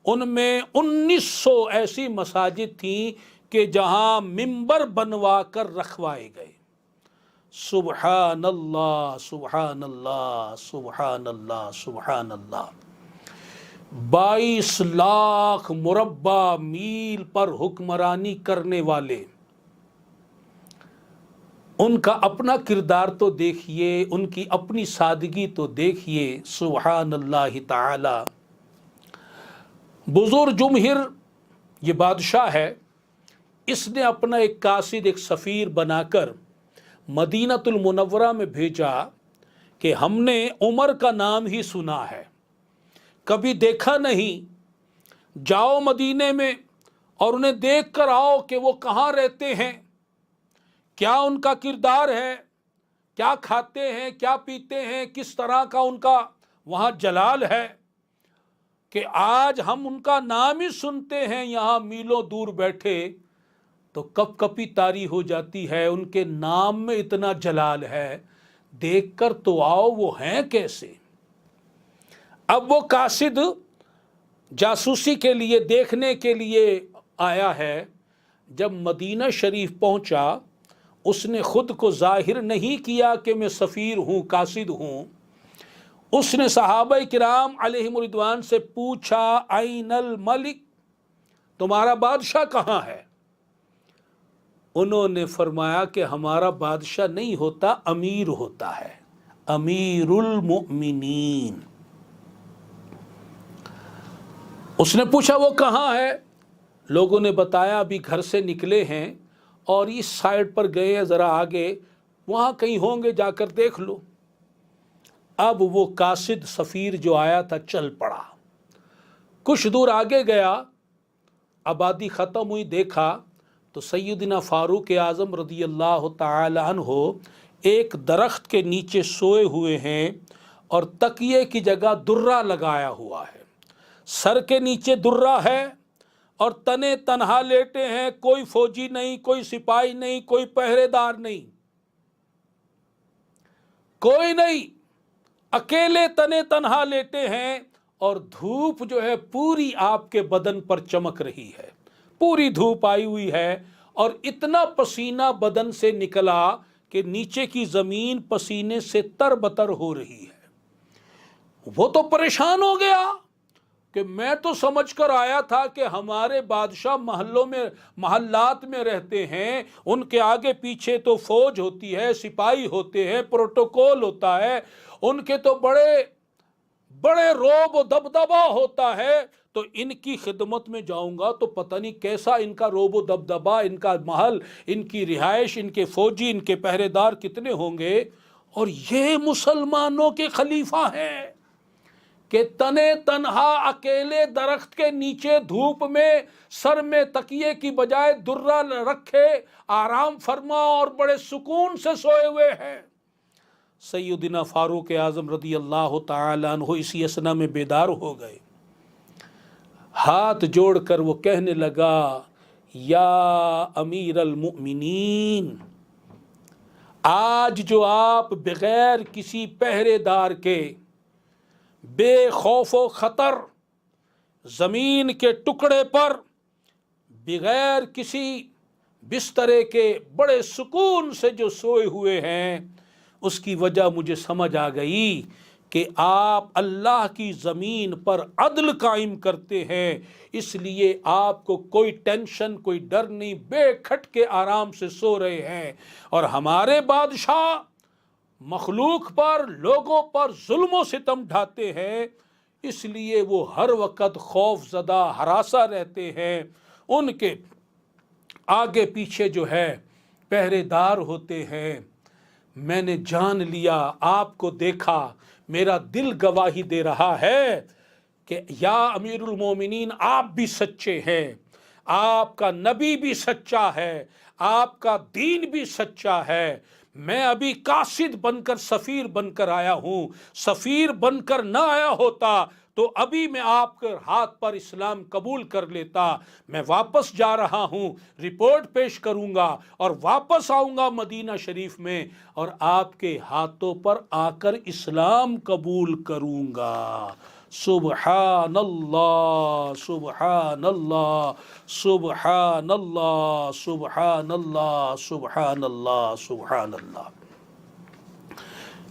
ان میں 1900 ایسی مساجد تھیں کہ جہاں منبر بنوا کر رکھوائے گئے۔ سبحان اللہ سبحان اللہ سبحان اللہ سبحان اللہ۔ 22 لاکھ مربع میل پر حکمرانی کرنے والے، ان کا اپنا کردار تو دیکھیے، ان کی اپنی سادگی تو دیکھیے، سبحان اللہ تعالی۔ بزرگ جمہر یہ بادشاہ ہے، اس نے اپنا ایک قاصد، ایک سفیر بنا کر مدینۃ المنورہ میں بھیجا کہ ہم نے عمر کا نام ہی سنا ہے، کبھی دیکھا نہیں، جاؤ مدینے میں اور انہیں دیکھ کر آؤ کہ وہ کہاں رہتے ہیں، کیا ان کا کردار ہے، کیا کھاتے ہیں، کیا پیتے ہیں، کس طرح کا ان کا وہاں جلال ہے، کہ آج ہم ان کا نام ہی سنتے ہیں یہاں میلوں دور بیٹھے تو کپ کپی طاری ہو جاتی ہے، ان کے نام میں اتنا جلال ہے، دیکھ کر تو آؤ وہ ہیں کیسے۔ اب وہ قاصد جاسوسی کے لیے، دیکھنے کے لیے آیا ہے، جب مدینہ شریف پہنچا اس نے خود کو ظاہر نہیں کیا کہ میں سفیر ہوں، قاصد ہوں، اس نے صحابہ کرام علیہم رضوان سے پوچھا این الملک، تمہارا بادشاہ کہاں ہے؟ انہوں نے فرمایا کہ ہمارا بادشاہ نہیں ہوتا، امیر ہوتا ہے، امیر المؤمنین۔ اس نے پوچھا وہ کہاں ہے؟ لوگوں نے بتایا ابھی گھر سے نکلے ہیں اور اس سائڈ پر گئے ہیں، ذرا آگے وہاں کہیں ہوں گے، جا کر دیکھ لو۔ اب وہ قاصد سفیر جو آیا تھا چل پڑا، کچھ دور آگے گیا، آبادی ختم ہوئی، دیکھا تو سیدنا فاروق اعظم رضی اللہ تعالی عنہ ایک درخت کے نیچے سوئے ہوئے ہیں اور تکیے کی جگہ درہ لگایا ہوا ہے، سر کے نیچے درہ ہے اور تنے تنہا لیٹے ہیں، کوئی فوجی نہیں، کوئی سپاہی نہیں، کوئی پہرے دار نہیں، کوئی نہیں، اکیلے تنے تنہا لیٹے ہیں، اور دھوپ جو ہے پوری آپ کے بدن پر چمک رہی ہے، پوری دھوپ آئی ہوئی ہے، اور اتنا پسینہ بدن سے نکلا کہ نیچے کی زمین پسینے سے تر بتر ہو رہی ہے۔ وہ تو پریشان ہو گیا کہ میں تو سمجھ کر آیا تھا کہ ہمارے بادشاہ محلوں میں، محلات میں رہتے ہیں، ان کے آگے پیچھے تو فوج ہوتی ہے، سپاہی ہوتے ہیں، پروٹوکول ہوتا ہے، ان کے تو بڑے بڑے روب و دبدبہ ہوتا ہے، تو ان کی خدمت میں جاؤں گا تو پتہ نہیں کیسا ان کا روب و دبدبہ، ان کا محل، ان کی رہائش، ان کے فوجی، ان کے پہرے دار کتنے ہوں گے، اور یہ مسلمانوں کے خلیفہ ہیں کہ تنے تنہا اکیلے درخت کے نیچے دھوپ میں سر میں تکیے کی بجائے درہ رکھے آرام فرما اور بڑے سکون سے سوئے ہوئے ہیں۔ سیدنا فاروق اعظم رضی اللہ تعالی عنہ اسی اسنا میں بیدار ہو گئے، ہاتھ جوڑ کر وہ کہنے لگا یا امیر المؤمنین، آج جو آپ بغیر کسی پہرے دار کے، بے خوف و خطر، زمین کے ٹکڑے پر بغیر کسی بسترے کے بڑے سکون سے جو سوئے ہوئے ہیں، اس کی وجہ مجھے سمجھ آ گئی کہ آپ اللہ کی زمین پر عدل قائم کرتے ہیں، اس لیے آپ کو کوئی ٹینشن، کوئی ڈر نہیں، بے کھٹ کے آرام سے سو رہے ہیں۔ اور ہمارے بادشاہ مخلوق پر، لوگوں پر ظلم و ستم ڈھاتے ہیں، اس لیے وہ ہر وقت خوف زدہ، ہراساں رہتے ہیں۔ ان کے آگے پیچھے جو ہے پہرے دار ہوتے ہیں۔ میں نے جان لیا، آپ کو دیکھا، میرا دل گواہی دے رہا ہے کہ یا امیر المومنین آپ بھی سچے ہیں، آپ کا نبی بھی سچا ہے، آپ کا دین بھی سچا ہے۔ میں ابھی قاصد بن کر، سفیر بن کر آیا ہوں، سفیر بن کر نہ آیا ہوتا تو ابھی میں آپ کے ہاتھ پر اسلام قبول کر لیتا۔ میں واپس جا رہا ہوں، رپورٹ پیش کروں گا اور واپس آؤں گا مدینہ شریف میں اور آپ کے ہاتھوں پر آ کر اسلام قبول کروں گا۔ سبحان اللہ، سبحان اللہ، سبحان اللہ، سبحان اللہ، سبحان اللہ، سبحان اللہ۔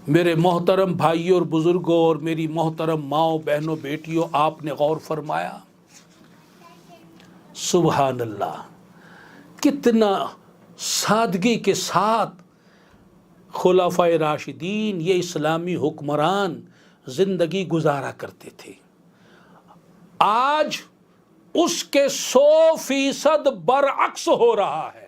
میرے محترم بھائیوں اور بزرگوں اور میری محترم ماؤں، بہنوں، بیٹیوں، آپ نے غور فرمایا؟ سبحان اللہ، کتنا سادگی کے ساتھ خلفائے راشدین، یہ اسلامی حکمران زندگی گزارا کرتے تھے۔ آج اس کے 100% برعکس ہو رہا ہے۔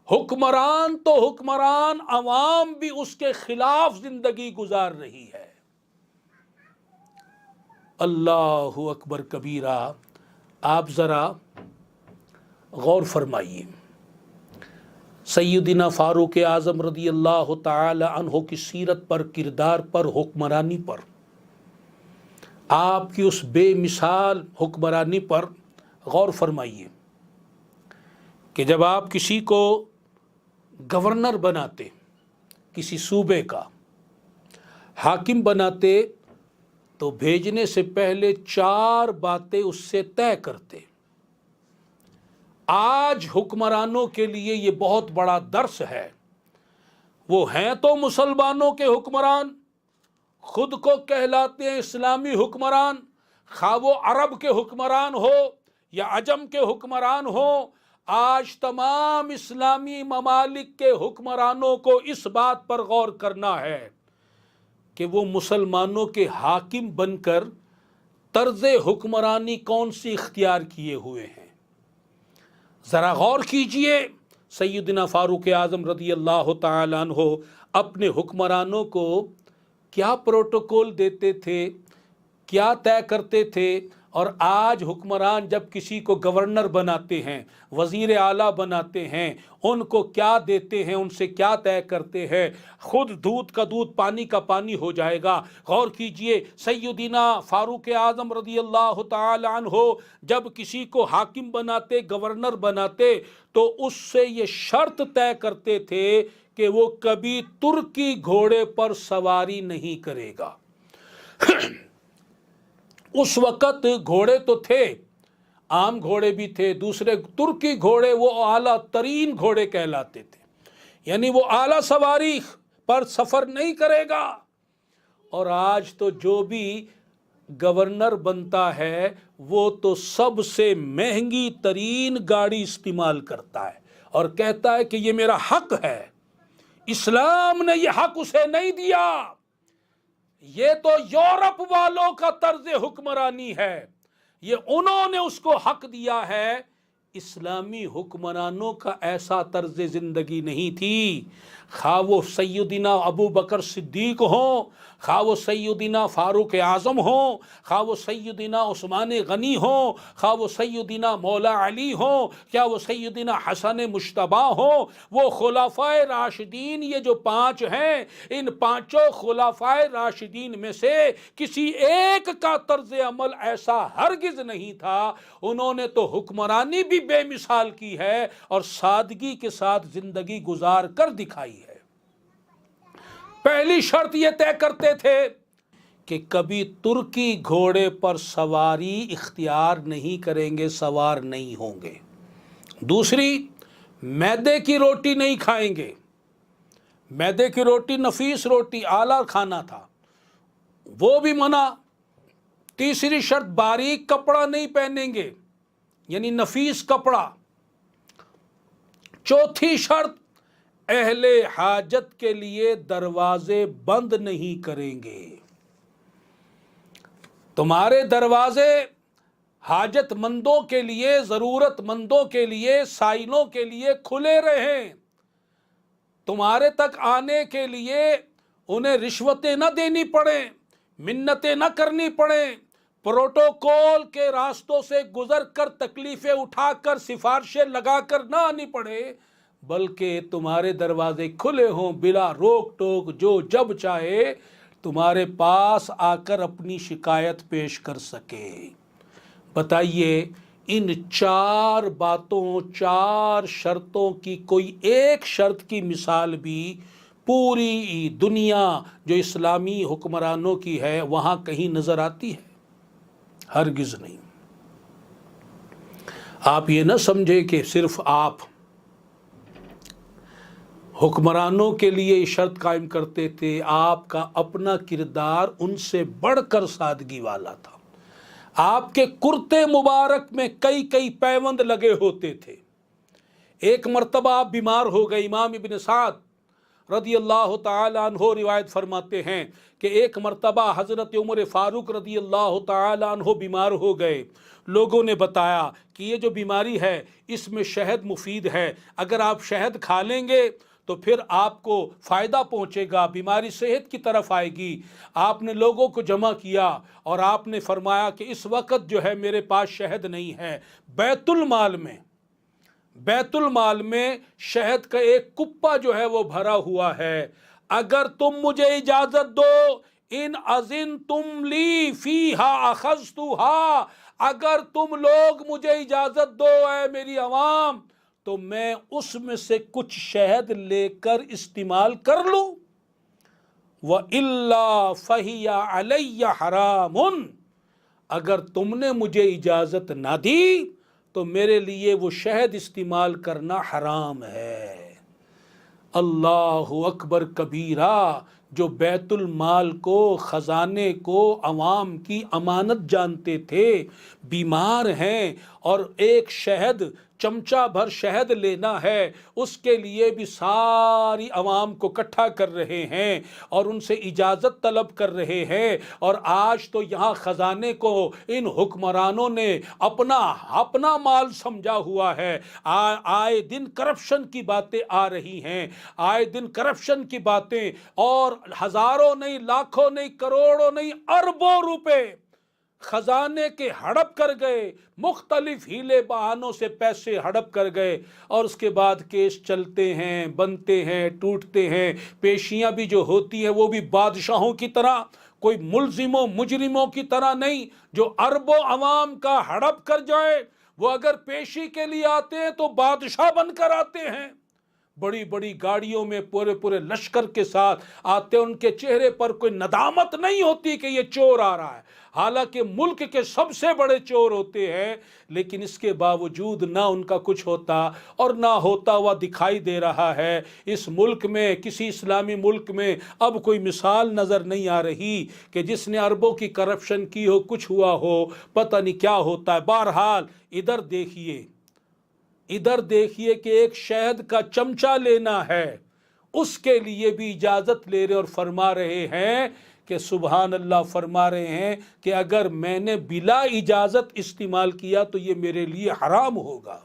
حکمران تو حکمران، عوام بھی اس کے خلاف زندگی گزار رہی ہے۔ اللہ اکبر کبیرہ۔ آپ ذرا غور فرمائیے، سیدنا فاروق اعظم رضی اللہ تعالی عنہ کی سیرت پر، کردار پر، حکمرانی پر، آپ کی اس بے مثال حکمرانی پر غور فرمائیے کہ جب آپ کسی کو گورنر بناتے، کسی صوبے کا حاکم بناتے، تو بھیجنے سے پہلے 4 باتیں اس سے طے کرتے۔ آج حکمرانوں کے لیے یہ بہت بڑا درس ہے۔ وہ ہیں تو مسلمانوں کے حکمران، خود کو کہلاتے ہیں اسلامی حکمران، خواہ وہ عرب کے حکمران ہو یا عجم کے حکمران ہو۔ آج تمام اسلامی ممالک کے حکمرانوں کو اس بات پر غور کرنا ہے کہ وہ مسلمانوں کے حاکم بن کر طرز حکمرانی کون سی اختیار کیے ہوئے ہیں۔ ذرا غور کیجئے، سیدنا فاروق اعظم رضی اللہ تعالی عنہ اپنے حکمرانوں کو کیا پروٹوکول دیتے تھے، کیا طے کرتے تھے، اور آج حکمران جب کسی کو گورنر بناتے ہیں، وزیر اعلیٰ بناتے ہیں، ان کو کیا دیتے ہیں، ان سے کیا طے کرتے ہیں۔ خود دودھ کا دودھ، پانی کا پانی ہو جائے گا۔ غور کیجئے، سیدنا فاروق اعظم رضی اللہ تعالی عنہ جب کسی کو حاکم بناتے، گورنر بناتے، تو اس سے یہ شرط طے کرتے تھے کہ وہ کبھی ترکی گھوڑے پر سواری نہیں کرے گا۔ اس وقت گھوڑے تو تھے، عام گھوڑے بھی تھے، دوسرے ترکی گھوڑے وہ اعلیٰ ترین گھوڑے کہلاتے تھے، یعنی وہ اعلیٰ سواری پر سفر نہیں کرے گا۔ اور آج تو جو بھی گورنر بنتا ہے وہ تو سب سے مہنگی ترین گاڑی استعمال کرتا ہے اور کہتا ہے کہ یہ میرا حق ہے۔ اسلام نے یہ حق اسے نہیں دیا، یہ تو یورپ والوں کا طرز حکمرانی ہے، یہ انہوں نے اس کو حق دیا ہے۔ اسلامی حکمرانوں کا ایسا طرز زندگی نہیں تھی، خواہ وہ سیدنا ابو بکر صدیق ہوں، خواہ وہ سیدنا فاروق اعظم ہوں، خواہ وہ سیدنا عثمان غنی ہوں، خواہ وہ سیدنا مولا علی ہوں، کیا وہ سیدنا حسن مجتبی ہوں۔ وہ خلفائے راشدین، یہ جو 5 ہیں، ان 5 خلفائے راشدین میں سے کسی ایک کا طرز عمل ایسا ہرگز نہیں تھا۔ انہوں نے تو حکمرانی بھی بے مثال کی ہے اور سادگی کے ساتھ زندگی گزار کر دکھائی ہے۔ پہلی شرط یہ طے کرتے تھے کہ کبھی ترکی گھوڑے پر سواری اختیار نہیں کریں گے، سوار نہیں ہوں گے۔ دوسری، میدے کی روٹی نہیں کھائیں گے۔ میدے کی روٹی نفیس روٹی، اعلیٰ کھانا تھا، وہ بھی منع۔ تیسری شرط باریک کپڑا نہیں پہنیں گے، یعنی نفیس کپڑا۔ چوتھی شرط اہل حاجت کے لیے دروازے بند نہیں کریں گے۔ تمہارے دروازے حاجت مندوں کے لیے، ضرورت مندوں کے لیے، سائلوں کے لیے کھلے رہیں۔ تمہارے تک آنے کے لیے انہیں رشوتیں نہ دینی پڑیں، منتیں نہ کرنی پڑیں، پروٹوکول کے راستوں سے گزر کر تکلیفیں اٹھا کر سفارشیں لگا کر نہ آنی پڑے، بلکہ تمہارے دروازے کھلے ہوں، بلا روک ٹوک، جو جب چاہے تمہارے پاس آ کر اپنی شکایت پیش کر سکے۔ بتائیے ان چار باتوں، چار شرطوں کی کوئی ایک شرط کی مثال بھی پوری دنیا جو اسلامی حکمرانوں کی ہے وہاں کہیں نظر آتی ہے؟ ہرگز نہیں۔ آپ یہ نہ سمجھے کہ صرف آپ حکمرانوں کے لیے یہ شرط قائم کرتے تھے، آپ کا اپنا کردار ان سے بڑھ کر سادگی والا تھا۔ آپ کے کرتے مبارک میں کئی کئی پیوند لگے ہوتے تھے۔ ایک مرتبہ آپ بیمار ہو گئے۔ امام ابن سعد رضی اللہ تعالی عنہ روایت فرماتے ہیں کہ ایک مرتبہ حضرت عمر فاروق رضی اللہ تعالی عنہ بیمار ہو گئے۔ لوگوں نے بتایا کہ یہ جو بیماری ہے اس میں شہد مفید ہے، اگر آپ شہد کھا لیں گے تو پھر آپ کو فائدہ پہنچے گا، بیماری صحت کی طرف آئے گی۔ آپ نے لوگوں کو جمع کیا اور آپ نے فرمایا کہ اس وقت جو ہے میرے پاس شہد نہیں ہے، بیت المال میں شہد کا ایک کپا جو ہے وہ بھرا ہوا ہے، اگر تم مجھے اجازت دو، ان اذن تم لی فیہا اخذتہا، اگر تم لوگ مجھے اجازت دو اے میری عوام تو میں اس میں سے کچھ شہد لے کر استعمال کر لوں۔ وَإِلَّا فَهِيَ عَلَيَّ حَرَامٌ، اگر تم نے مجھے اجازت نہ دی تو میرے لیے وہ شہد استعمال کرنا حرام ہے۔ اللہ اکبر کبیرہ، جو بیت المال کو، خزانے کو، عوام کی امانت جانتے تھے، بیمار ہیں اور ایک شہد، چمچہ بھر شہد لینا ہے، اس کے لیے بھی ساری عوام کو اکٹھا کر رہے ہیں اور ان سے اجازت طلب کر رہے ہیں۔ اور آج تو یہاں خزانے کو ان حکمرانوں نے اپنا مال سمجھا ہوا ہے۔ آئے دن کرپشن کی باتیں آ رہی ہیں، آئے دن کرپشن کی باتیں، اور ہزاروں نہیں، لاکھوں نہیں، کروڑوں نہیں، اربوں روپے خزانے کے ہڑپ کر گئے، مختلف ہیلے بہانوں سے پیسے ہڑپ کر گئے، اور اس کے بعد کیس چلتے ہیں، بنتے ہیں، ٹوٹتے ہیں۔ پیشیاں بھی جو ہوتی ہیں وہ بھی بادشاہوں کی طرح، کوئی ملزموں مجرموں کی طرح نہیں جو اربوں عوام کا ہڑپ کر جائے۔ وہ اگر پیشی کے لیے آتے ہیں تو بادشاہ بن کر آتے ہیں، بڑی بڑی گاڑیوں میں پورے لشکر کے ساتھ آتے، ان کے چہرے پر کوئی ندامت نہیں ہوتی کہ یہ چور آ رہا ہے، حالانکہ ملک کے سب سے بڑے چور ہوتے ہیں، لیکن اس کے باوجود نہ ان کا کچھ ہوتا اور نہ ہوتا ہوا دکھائی دے رہا ہے۔ اس ملک میں، کسی اسلامی ملک میں اب کوئی مثال نظر نہیں آ رہی کہ جس نے اربوں کی کرپشن کی ہو، کچھ ہوا ہو، پتہ نہیں کیا ہوتا ہے۔ بہرحال ادھر دیکھیے کہ ایک شہد کا چمچہ لینا ہے، اس کے لیے بھی اجازت لے رہے اور فرما رہے ہیں کہ سبحان اللہ، فرما رہے ہیں کہ اگر میں نے بلا اجازت استعمال کیا تو یہ میرے لیے حرام ہوگا۔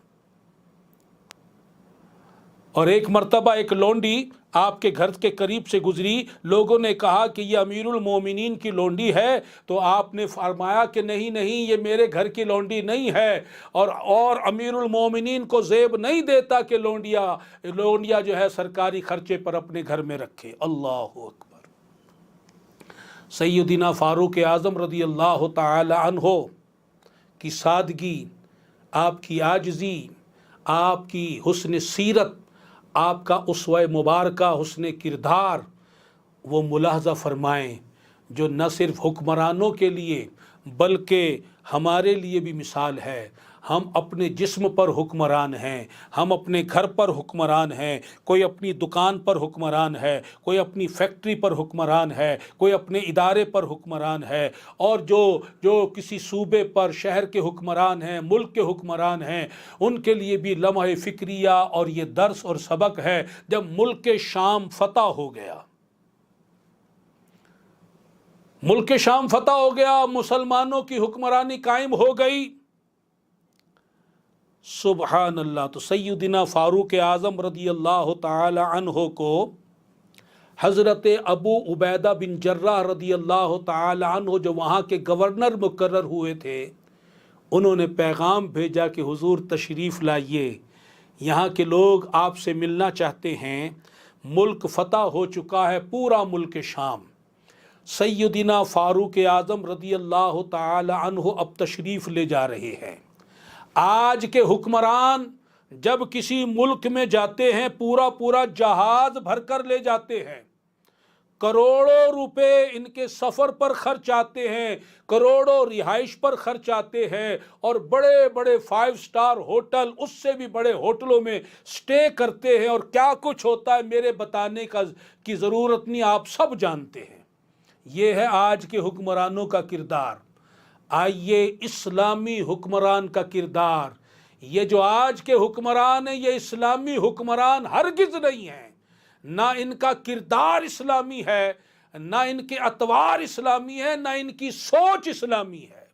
اور ایک مرتبہ ایک لونڈی آپ کے گھر کے قریب سے گزری، لوگوں نے کہا کہ یہ امیر المومنین کی لونڈی ہے، تو آپ نے فرمایا کہ نہیں یہ میرے گھر کی لونڈی نہیں ہے، اور امیر المومنین کو زیب نہیں دیتا کہ لونڈیا جو ہے سرکاری خرچے پر اپنے گھر میں رکھے۔ اللہ اکبر۔ سیدنا فاروق اعظم رضی اللہ تعالی عنہ کی سادگی، آپ کی عاجزی، آپ کی حسن سیرت، آپ کا اسوہ مبارکہ، حسن کردار، وہ ملاحظہ فرمائیں، جو نہ صرف حکمرانوں کے لیے بلکہ ہمارے لیے بھی مثال ہے۔ ہم اپنے جسم پر حکمران ہیں، ہم اپنے گھر پر حکمران ہیں، کوئی اپنی دکان پر حکمران ہے، کوئی اپنی فیکٹری پر حکمران ہے، کوئی اپنے ادارے پر حکمران ہے، اور جو کسی صوبے پر شہر کے حکمران ہیں، ملک کے حکمران ہیں، ان کے لیے بھی لمحہ فکریہ اور یہ درس اور سبق ہے۔ جب ملک شام فتح ہو گیا، ملک شام فتح ہو گیا، مسلمانوں کی حکمرانی قائم ہو گئی، سبحان اللہ، تو سیدنا فاروق اعظم رضی اللہ تعالی عنہ کو حضرت ابو عبیدہ بن جراح رضی اللہ تعالی عنہ جو وہاں کے گورنر مقرر ہوئے تھے، انہوں نے پیغام بھیجا کہ حضور تشریف لائیے، یہاں کے لوگ آپ سے ملنا چاہتے ہیں، ملک فتح ہو چکا ہے، پورا ملک شام۔ سیدنا فاروق اعظم رضی اللہ تعالی عنہ اب تشریف لے جا رہے ہیں۔ آج کے حکمران جب کسی ملک میں جاتے ہیں، پورا جہاز بھر کر لے جاتے ہیں، کروڑوں روپے ان کے سفر پر خرچ آتے ہیں، کروڑوں رہائش پر خرچ آتے ہیں، اور بڑے بڑے 5 سٹار ہوٹل، اس سے بھی بڑے ہوٹلوں میں سٹے کرتے ہیں، اور کیا کچھ ہوتا ہے میرے بتانے کی ضرورت نہیں، آپ سب جانتے ہیں۔ یہ ہے آج کے حکمرانوں کا کردار۔ آئیے اسلامی حکمران کا کردار، یہ جو آج کے حکمران ہیں، یہ اسلامی حکمران ہرگز نہیں ہیں، نہ ان کا کردار اسلامی ہے، نہ ان کے اطوار اسلامی ہے، نہ ان کی سوچ اسلامی ہے۔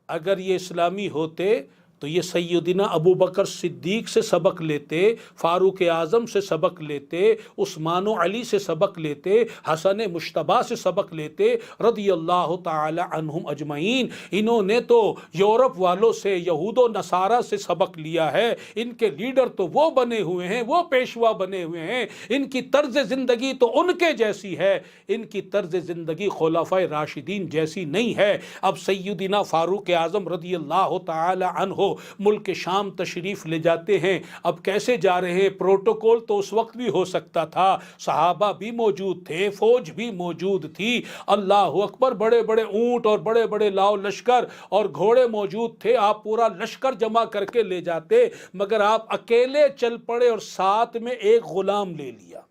اگر یہ اسلامی ہوتے تو یہ سیدنا ابو بکر صدیق سے سبق لیتے، فاروق اعظم سے سبق لیتے، عثمان و علی سے سبق لیتے، حسن مجتبیٰ سے سبق لیتے رضی اللہ تعالی عنہم اجمعین۔ انہوں نے تو یورپ والوں سے، یہود و نصارہ سے سبق لیا ہے، ان کے لیڈر تو وہ بنے ہوئے ہیں، وہ پیشوا بنے ہوئے ہیں، ان کی طرز زندگی تو ان کے جیسی ہے، ان کی طرز زندگی خلفائے راشدین جیسی نہیں ہے۔ اب سیدنا فاروق اعظم رضی اللہ تعالی عنہ ملک شام تشریف لے جاتے ہیں۔ اب کیسے جا رہے ہیں؟ پروٹوکول تو اس وقت بھی ہو سکتا تھا، صحابہ بھی موجود تھے، فوج بھی موجود تھی، اللہ اکبر، بڑے بڑے اونٹ اور بڑے بڑے لاؤ لشکر اور گھوڑے موجود تھے، آپ پورا لشکر جمع کر کے لے جاتے، مگر آپ اکیلے چل پڑے اور ساتھ میں ایک غلام لے لیا،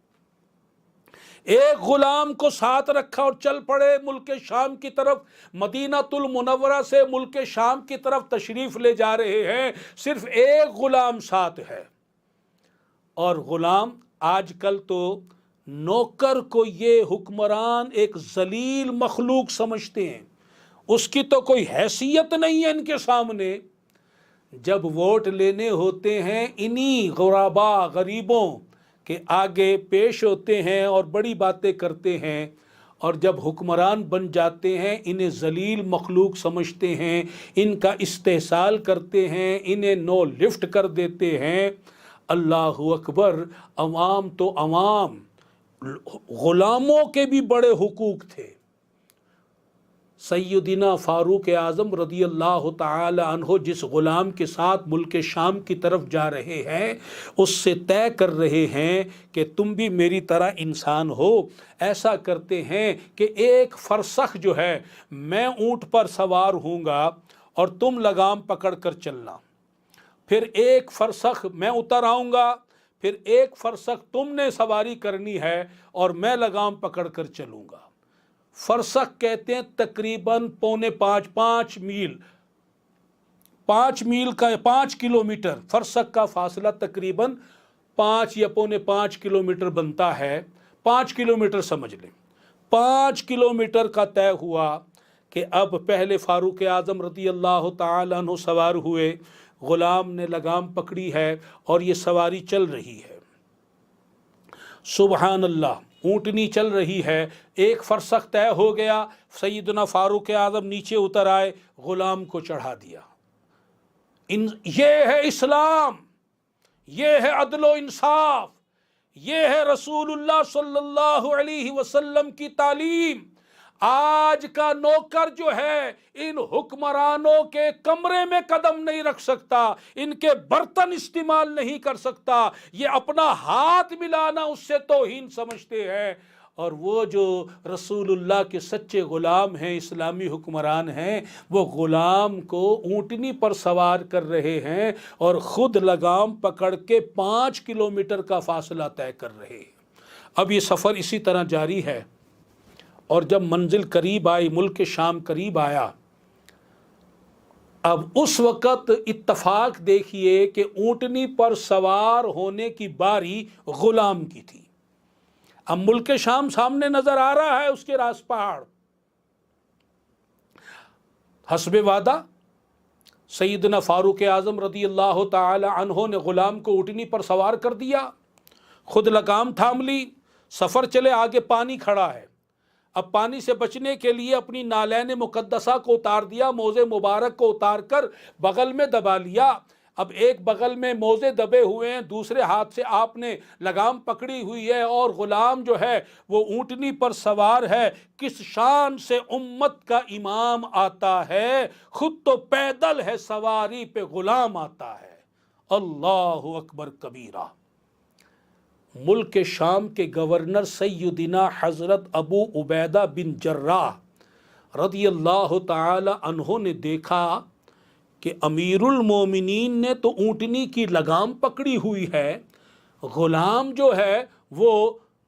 ایک غلام کو ساتھ رکھا اور چل پڑے ملک شام کی طرف۔ مدینہ المنورہ سے ملک شام کی طرف تشریف لے جا رہے ہیں، صرف ایک غلام ساتھ ہے، اور غلام آج کل تو نوکر کو یہ حکمران ایک ذلیل مخلوق سمجھتے ہیں، اس کی تو کوئی حیثیت نہیں ہے ان کے سامنے۔ جب ووٹ لینے ہوتے ہیں، انہی غربا غریبوں کہ آگے پیش ہوتے ہیں اور بڑی باتیں کرتے ہیں، اور جب حکمران بن جاتے ہیں انہیں ذلیل مخلوق سمجھتے ہیں، ان کا استحصال کرتے ہیں، انہیں نو لفٹ کر دیتے ہیں۔ اللہ اکبر، عوام تو عوام، غلاموں کے بھی بڑے حقوق تھے۔ سیدنا فاروق اعظم رضی اللہ تعالی عنہ جس غلام کے ساتھ ملک شام کی طرف جا رہے ہیں، اس سے طے کر رہے ہیں کہ تم بھی میری طرح انسان ہو۔ ایسا کرتے ہیں کہ ایک فرسخ جو ہے میں اونٹ پر سوار ہوں گا اور تم لگام پکڑ کر چلنا، پھر ایک فرسخ میں اتر آؤں گا، پھر ایک فرسخ تم نے سواری کرنی ہے اور میں لگام پکڑ کر چلوں گا۔ فرسخ کہتے ہیں تقریباً 4.25 میل، 5 میل کا 5 کلومیٹر، فرسخ کا فاصلہ تقریباً 5 یا 4.25 کلومیٹر بنتا ہے، 5 کلومیٹر سمجھ لیں۔ 5 کلومیٹر کا طے ہوا کہ اب پہلے فاروق اعظم رضی اللہ تعالیٰ عنہ سوار ہوئے، غلام نے لگام پکڑی ہے اور یہ سواری چل رہی ہے۔ سبحان اللہ، اونٹنی چل رہی ہے، ایک فرسخ طے ہو گیا، سیدنا فاروق اعظم نیچے اتر آئے، غلام کو چڑھا دیا۔ یہ ہے اسلام، یہ ہے عدل و انصاف، یہ ہے رسول اللہ صلی اللہ علیہ وسلم کی تعلیم۔ آج کا نوکر جو ہے ان حکمرانوں کے کمرے میں قدم نہیں رکھ سکتا، ان کے برتن استعمال نہیں کر سکتا، یہ اپنا ہاتھ ملانا اس سے توہین سمجھتے ہیں۔ اور وہ جو رسول اللہ کے سچے غلام ہیں، اسلامی حکمران ہیں، وہ غلام کو اونٹنی پر سوار کر رہے ہیں اور خود لگام پکڑ کے 5 کلومیٹر کا فاصلہ طے کر رہے ہیں۔ اب یہ سفر اسی طرح جاری ہے، اور جب منزل قریب آئی، ملک شام قریب آیا، اب اس وقت اتفاق دیکھیے کہ اونٹنی پر سوار ہونے کی باری غلام کی تھی۔ اب ملک شام سامنے نظر آ رہا ہے، اس کے راس پہاڑ۔ حسب وعدہ سیدنا فاروق اعظم رضی اللہ تعالی عنہ نے غلام کو اونٹنی پر سوار کر دیا، خود لگام تھام لی، سفر چلے، آگے پانی کھڑا ہے۔ اب پانی سے بچنے کے لیے اپنی نالین مقدسہ کو اتار دیا، موزے مبارک کو اتار کر بغل میں دبا لیا۔ اب ایک بغل میں موزے دبے ہوئے ہیں، دوسرے ہاتھ سے آپ نے لگام پکڑی ہوئی ہے، اور غلام جو ہے وہ اونٹنی پر سوار ہے۔ کس شان سے امت کا امام آتا ہے، خود تو پیدل ہے، سواری پہ غلام آتا ہے۔ اللہ اکبر کبیرہ۔ ملک شام کے گورنر سیدنا حضرت ابو عبیدہ بن جراح رضی اللہ تعالی عنہ نے دیکھا کہ امیر المومنین نے تو اونٹنی کی لگام پکڑی ہوئی ہے، غلام جو ہے وہ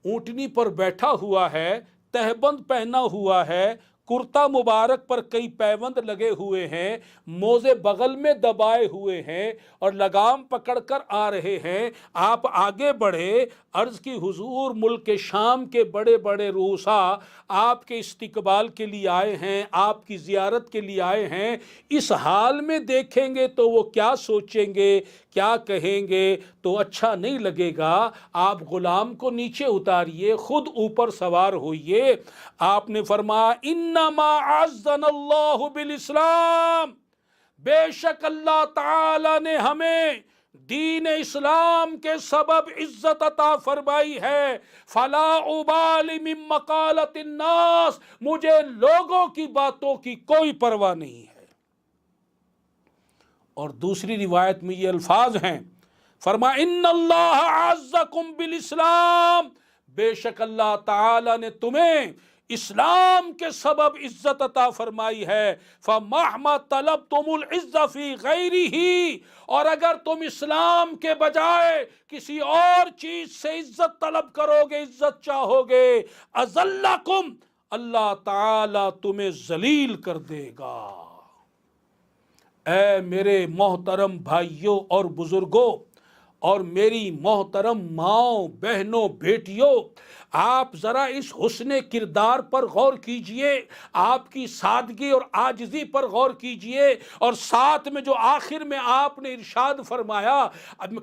اونٹنی پر بیٹھا ہوا ہے، تہبند پہنا ہوا ہے، کرتا مبارک پر کئی پیوند لگے ہوئے ہیں، موزے بغل میں دبائے ہوئے ہیں اور لگام پکڑ کر آ رہے ہیں۔ آپ آگے بڑھے، عرض کی حضور ملک شام کے بڑے بڑے رؤسا آپ کے استقبال کے لیے آئے ہیں، آپ کی زیارت کے لیے آئے ہیں، اس حال میں دیکھیں گے تو وہ کیا سوچیں گے، کیا کہیں گے، تو اچھا نہیں لگے گا۔ آپ غلام کو نیچے اتاریے، خود اوپر سوار ہوئیے۔ آپ نے فرمایا انما اعزنا اللہ بالاسلام، بے شک اللہ تعالی نے ہمیں دین اسلام کے سبب عزت عطا فرمائی ہے، فلا ابالی من مقالۃ الناس، مجھے لوگوں کی باتوں کی کوئی پرواہ نہیں ہے۔ اور دوسری روایت میں یہ الفاظ ہیں، فرمایا ان اللہ اعزکم بالاسلام، بے شک اللہ تعالی نے تمہیں اسلام کے سبب عزت عطا فرمائی ہے، فمہما طلبتم العز فی غیرہ، اور اگر تم اسلام کے بجائے کسی اور چیز سے عزت طلب کرو گے، عزت چاہو گے، اذلکم، اللہ تعالی تمہیں ذلیل کر دے گا۔ اے میرے محترم بھائیوں اور بزرگوں اور میری محترم ماؤں، بہنوں، بیٹیوں، آپ ذرا اس حسن کردار پر غور کیجئے، آپ کی سادگی اور عاجزی پر غور کیجئے، اور ساتھ میں جو آخر میں آپ نے ارشاد فرمایا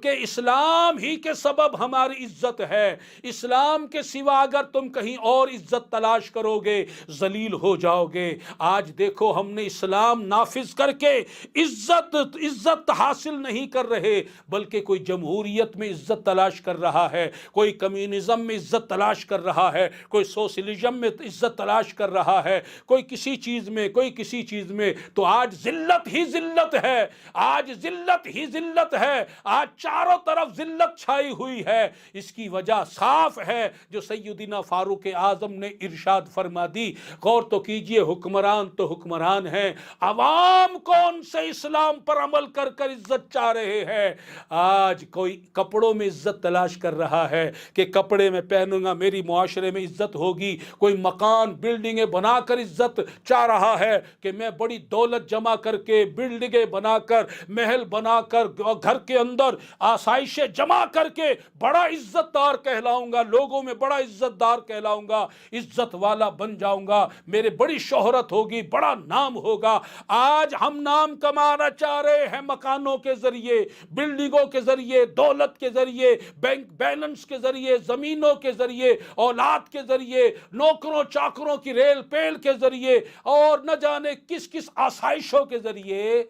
کہ اسلام ہی کے سبب ہماری عزت ہے، اسلام کے سوا اگر تم کہیں اور عزت تلاش کرو گے ذلیل ہو جاؤ گے۔ آج دیکھو ہم نے اسلام نافذ کر کے عزت حاصل نہیں کر رہے، بلکہ کوئی جمہوریت میں عزت تلاش کر رہا ہے، کوئی کمیونزم میں عزت تلاش کر رہا ہے، کوئی سوشلزم میں عزت تلاش کر رہا ہے، کوئی کسی چیز میں، کوئی کسی چیز میں۔ تو آج ذلت ہی ذلت ہے، آج ذلت ہی ذلت ہے، آج چاروں طرف ذلت چھائی ہوئی ہے۔ اس کی وجہ صاف ہے جو سیدنا فاروق اعظم نے ارشاد فرما دی۔ غور تو کیجئے، حکمران تو حکمران ہیں، عوام کون سے اسلام پر عمل کر کر عزت چاہ رہے ہیں۔ آج کوئی کپڑوں میں عزت تلاش کر رہا ہے کہ کپڑے میں پہنوں گا میری معاشرے میں عزت ہوگی، کوئی مکان بلڈنگیں بنا کر عزت چاہ رہا ہے کہ میں بڑی دولت جمع کر کے، بلڈنگیں بنا کر، محل بنا کر، گھر کے اندر آسائشیں جمع کر کے بڑا عزت دار کہلاؤں گا، لوگوں میں بڑا عزت دار کہلاؤں گا، عزت والا بن جاؤں گا، میرے بڑی شہرت ہوگی، بڑا نام ہوگا۔ آج ہم نام کمانا چاہ رہے ہیں مکانوں کے ذریعے، بلڈنگوں کے ذریعے، دولت کے ذریعے، بینک بیلنس کے ذریعے، زمینوں کے ذریعے، اولاد کے ذریعے، نوکروں چاکروں کی ریل پیل کے ذریعے، اور نہ جانے کس کس آسائشوں کے ذریعے۔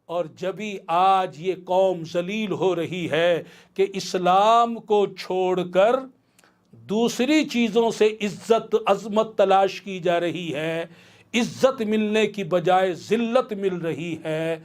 اور جبھی آج یہ قوم ذلیل ہو رہی ہے کہ اسلام کو چھوڑ کر دوسری چیزوں سے عزت عظمت تلاش کی جا رہی ہے، عزت ملنے کی بجائے ذلت مل رہی ہے،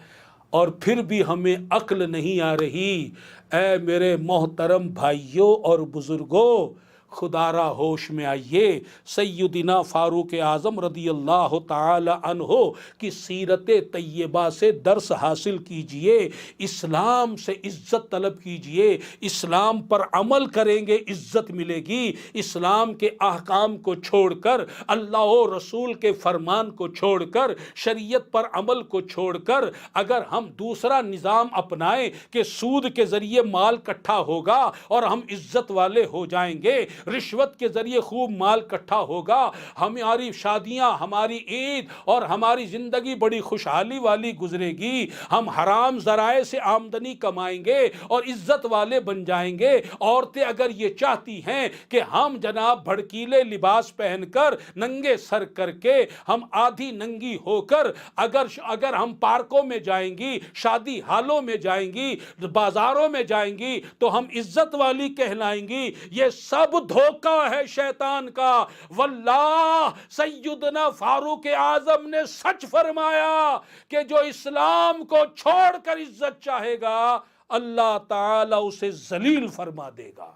اور پھر بھی ہمیں عقل نہیں آ رہی۔ اے میرے محترم بھائیوں اور بزرگوں، خدارا ہوش میں آئیے، سیدنا فاروق اعظم رضی اللہ تعالی عنہ کی سیرت طیبہ سے درس حاصل کیجئے، اسلام سے عزت طلب کیجئے، اسلام پر عمل کریں گے عزت ملے گی، اسلام کے احکام کو چھوڑ کر، اللہ و رسول کے فرمان کو چھوڑ کر، شریعت پر عمل کو چھوڑ کر اگر ہم دوسرا نظام اپنائیں کہ سود کے ذریعے مال کٹھا ہوگا اور ہم عزت والے ہو جائیں گے، رشوت کے ذریعے خوب مال کٹھا ہوگا، ہماری شادیاں، ہماری عید اور ہماری زندگی بڑی خوشحالی والی گزرے گی، ہم حرام ذرائع سے آمدنی کمائیں گے اور عزت والے بن جائیں گے۔ عورتیں اگر یہ چاہتی ہیں کہ ہم جناب بھڑکیلے لباس پہن کر، ننگے سر کر کے، ہم آدھی ننگی ہو کر اگر ہم پارکوں میں جائیں گی، شادی ہالوں میں جائیں گی، بازاروں میں جائیں گی تو ہم عزت والی کہلائیں گی، یہ سب دھوکہ ہے شیطان کا۔ واللہ سیدنا فاروق اعظم نے سچ فرمایا کہ جو اسلام کو چھوڑ کر عزت چاہے گا اللہ تعالی اسے ذلیل فرما دے گا۔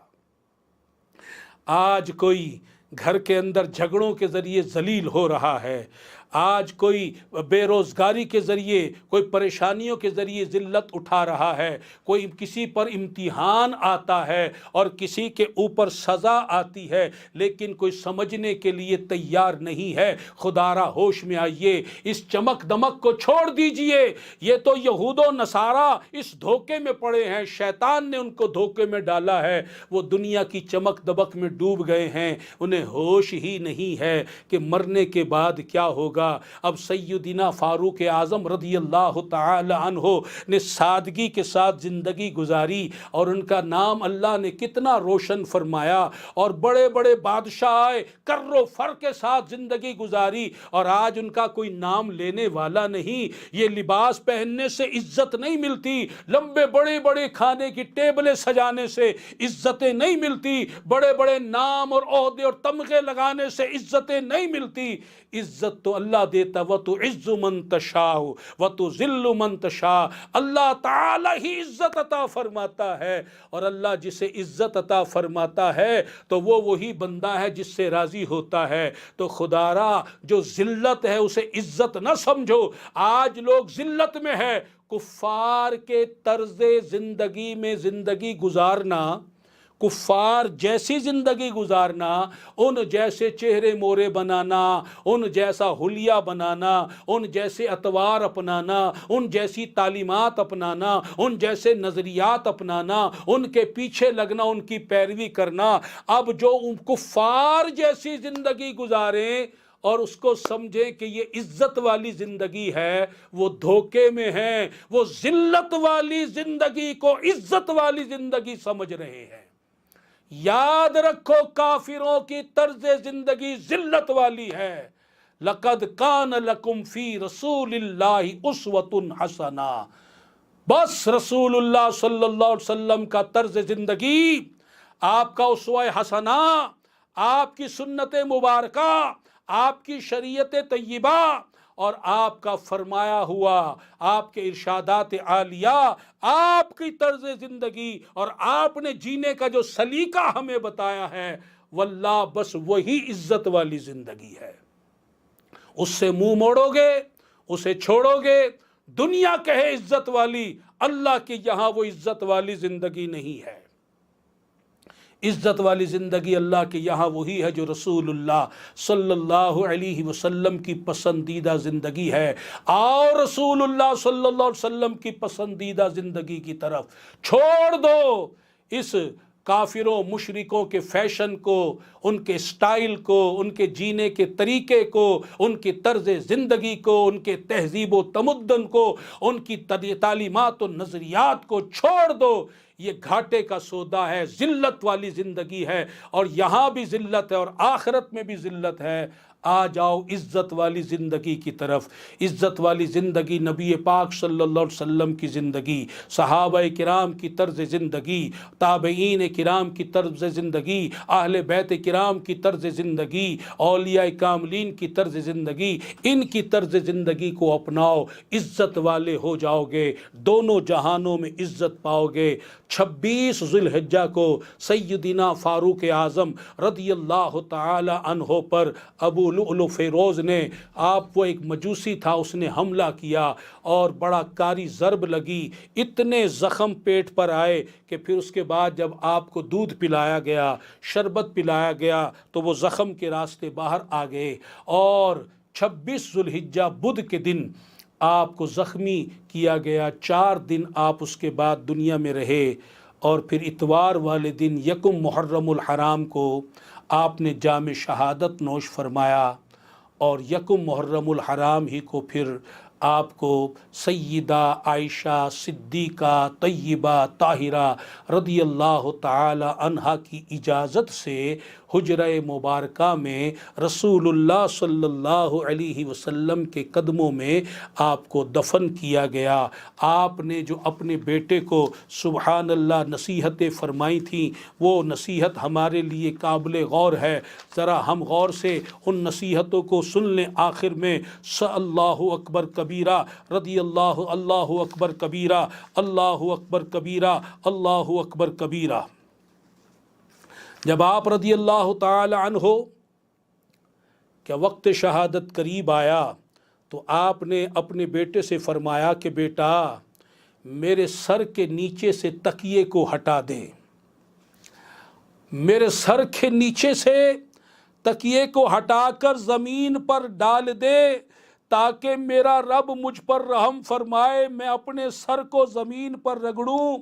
آج کوئی گھر کے اندر جھگڑوں کے ذریعے ذلیل ہو رہا ہے، آج کوئی بے روزگاری کے ذریعے، کوئی پریشانیوں کے ذریعے ذلت اٹھا رہا ہے، کوئی کسی پر امتحان آتا ہے اور کسی کے اوپر سزا آتی ہے لیکن کوئی سمجھنے کے لیے تیار نہیں ہے۔ خدارا ہوش میں آئیے، اس چمک دمک کو چھوڑ دیجئے، یہ تو یہود و نصارہ اس دھوکے میں پڑے ہیں، شیطان نے ان کو دھوکے میں ڈالا ہے، وہ دنیا کی چمک دمک میں ڈوب گئے ہیں، انہیں ہوش ہی نہیں ہے کہ مرنے کے بعد کیا ہوگا۔ اب سیدنا فاروق اعظم رضی اللہ تعالی عنہ نے سادگی کے ساتھ زندگی گزاری اور ان کا نام اللہ نے کتنا روشن فرمایا، اور بڑے بڑے بادشاہ کر و فر کے ساتھ زندگی گزاری، اور آج ان کا کوئی نام لینے والا نہیں۔ یہ لباس پہننے سے عزت نہیں ملتی، لمبے بڑے بڑے کھانے کی ٹیبلیں سجانے سے عزتیں نہیں ملتی، بڑے بڑے نام اور عہدے اور تمغے لگانے سے عزتیں نہیں ملتی۔ عزت تو اللہ دیتا، وَتُعِزُّ مَن تَشَاءُ وَتُذِلُّ مَن تَشَاءُ، اللہ تعالی ہی عزت عطا فرماتا ہے، اور اللہ جسے عزت عطا فرماتا ہے تو وہ وہی بندہ ہے جس سے راضی ہوتا ہے۔ تو خدارا جو ذلت ہے اسے عزت نہ سمجھو، آج لوگ ذلت میں ہے، کفار کے طرز زندگی میں زندگی گزارنا، کفار جیسی زندگی گزارنا، ان جیسے چہرے مورے بنانا، ان جیسا حلیہ بنانا، ان جیسے اطوار اپنانا، ان جیسی تعلیمات اپنانا، ان جیسے نظریات اپنانا، ان کے پیچھے لگنا، ان کی پیروی کرنا۔ اب جو کفار جیسی زندگی گزاریں اور اس کو سمجھیں کہ یہ عزت والی زندگی ہے، وہ دھوکے میں ہیں، وہ ذلت والی زندگی کو عزت والی زندگی سمجھ رہے ہیں۔ یاد رکھو کافروں کی طرز زندگی ذلت والی ہے۔ لَقَدْ كَانَ لَكُمْ فِي رَسُولِ اللَّهِ أُسْوَةٌ حَسَنَةٌ، بس رسول اللہ صلی اللہ علیہ وسلم کا طرز زندگی، آپ کا اسوہ حسنہ، آپ کی سنت مبارکہ، آپ کی شریعت طیبہ اور آپ کا فرمایا ہوا، آپ کے ارشادات عالیہ، آپ کی طرز زندگی اور آپ نے جینے کا جو سلیقہ ہمیں بتایا ہے، واللہ بس وہی عزت والی زندگی ہے۔ اس سے منہ موڑو گے، اسے چھوڑو گے، دنیا کہے عزت والی، اللہ کے یہاں وہ عزت والی زندگی نہیں ہے۔ عزت والی زندگی اللہ کے یہاں وہی ہے جو رسول اللہ صلی اللہ علیہ وسلم کی پسندیدہ زندگی ہے۔ آؤ رسول اللہ صلی اللہ علیہ وسلم کی پسندیدہ زندگی کی طرف، چھوڑ دو اس کافروں مشرکوں کے فیشن کو، ان کے سٹائل کو، ان کے جینے کے طریقے کو، ان کی طرز زندگی کو، ان کے تہذیب و تمدن کو، ان کی تعلیمات و نظریات کو چھوڑ دو۔ یہ گھاٹے کا سودا ہے، ذلت والی زندگی ہے، اور یہاں بھی ذلت ہے اور آخرت میں بھی ذلت ہے۔ آ جاؤ عزت والی زندگی کی طرف۔ عزت والی زندگی نبی پاک صلی اللہ علیہ وسلم کی زندگی، صحابہ کرام کی طرز زندگی، تابعین کرام کی طرز زندگی، اہل بیت کرام کی طرز زندگی، اولیاء کاملین کی طرز زندگی، ان کی طرز زندگی کو اپناؤ، عزت والے ہو جاؤ گے، دونوں جہانوں میں عزت پاؤ گے۔ 26 ذی الحجہ کو سیدنا فاروق اعظم رضی اللہ تعالی عنہ پر ابو لؤلؤ فیروز نے، آپ وہ ایک مجوسی تھا، اس نے حملہ کیا اور بڑا کاری ضرب لگی، اتنے زخم پیٹ پر آئے کہ پھر اس کے بعد جب آپ کو دودھ پلایا گیا، شربت پلایا گیا تو وہ زخم کے راستے باہر آ گئے، اور 26 ذی الحجہ بدھ کے دن آپ کو زخمی کیا گیا۔ 4 دن آپ اس کے بعد دنیا میں رہے، اور پھر اتوار والے دن یکم محرم الحرام کو آپ نے جام شہادت نوش فرمایا، اور یکم محرم الحرام ہی کو پھر آپ کو سیدہ عائشہ صدیقہ طیبہ طاہرہ رضی اللہ تعالی عنہا کی اجازت سے حجرہ مبارکہ میں رسول اللہ صلی اللہ علیہ وسلم کے قدموں میں آپ کو دفن کیا گیا۔ آپ نے جو اپنے بیٹے کو سبحان اللہ نصیحتیں فرمائی تھیں، وہ نصیحت ہمارے لیے قابل غور ہے، ذرا ہم غور سے ان نصیحتوں کو سن لیں۔ آخر میں اللہ اکبر کبیرہ رضی اللہ اکبر کبیرہ، اللہ اکبر کبیرہ، اللہ اکبر کبیرہ۔ جب آپ رضی اللہ تعالی عنہ کہ وقت شہادت قریب آیا تو آپ نے اپنے بیٹے سے فرمایا کہ بیٹا میرے سر کے نیچے سے تکیے کو ہٹا دے، میرے سر کے نیچے سے تکیے کو ہٹا کر زمین پر ڈال دے تاکہ میرا رب مجھ پر رحم فرمائے، میں اپنے سر کو زمین پر رگڑوں۔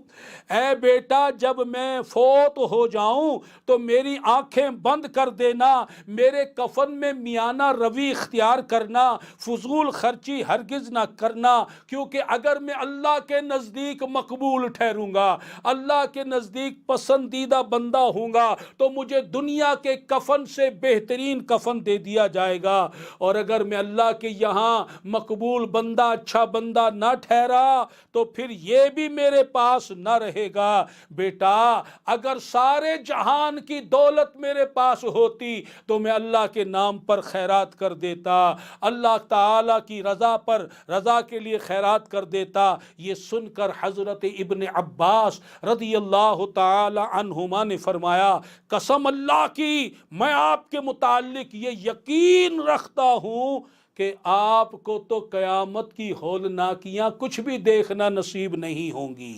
اے بیٹا جب میں فوت ہو جاؤں تو میری آنکھیں بند کر دینا، میرے کفن میں میانہ روی اختیار کرنا، فضول خرچی ہرگز نہ کرنا، کیونکہ اگر میں اللہ کے نزدیک مقبول ٹھہروں گا، اللہ کے نزدیک پسندیدہ بندہ ہوں گا، تو مجھے دنیا کے کفن سے بہترین کفن دے دیا جائے گا، اور اگر میں اللہ کے یہاں مقبول بندہ، اچھا بندہ نہ ٹھہرا تو پھر یہ بھی میرے پاس نہ رہے گا۔ بیٹا اگر سارے جہان کی دولت میرے پاس ہوتی تو میں اللہ کے نام پر خیرات کر دیتا، اللہ تعالیٰ کی رضا کے لیے خیرات کر دیتا۔ یہ سن کر حضرت ابن عباس رضی اللہ تعالی عنہما نے فرمایا قسم اللہ کی میں آپ کے متعلق یہ یقین رکھتا ہوں کہ آپ کو تو قیامت کی ہولناکیاں کچھ بھی دیکھنا نصیب نہیں ہوں گی،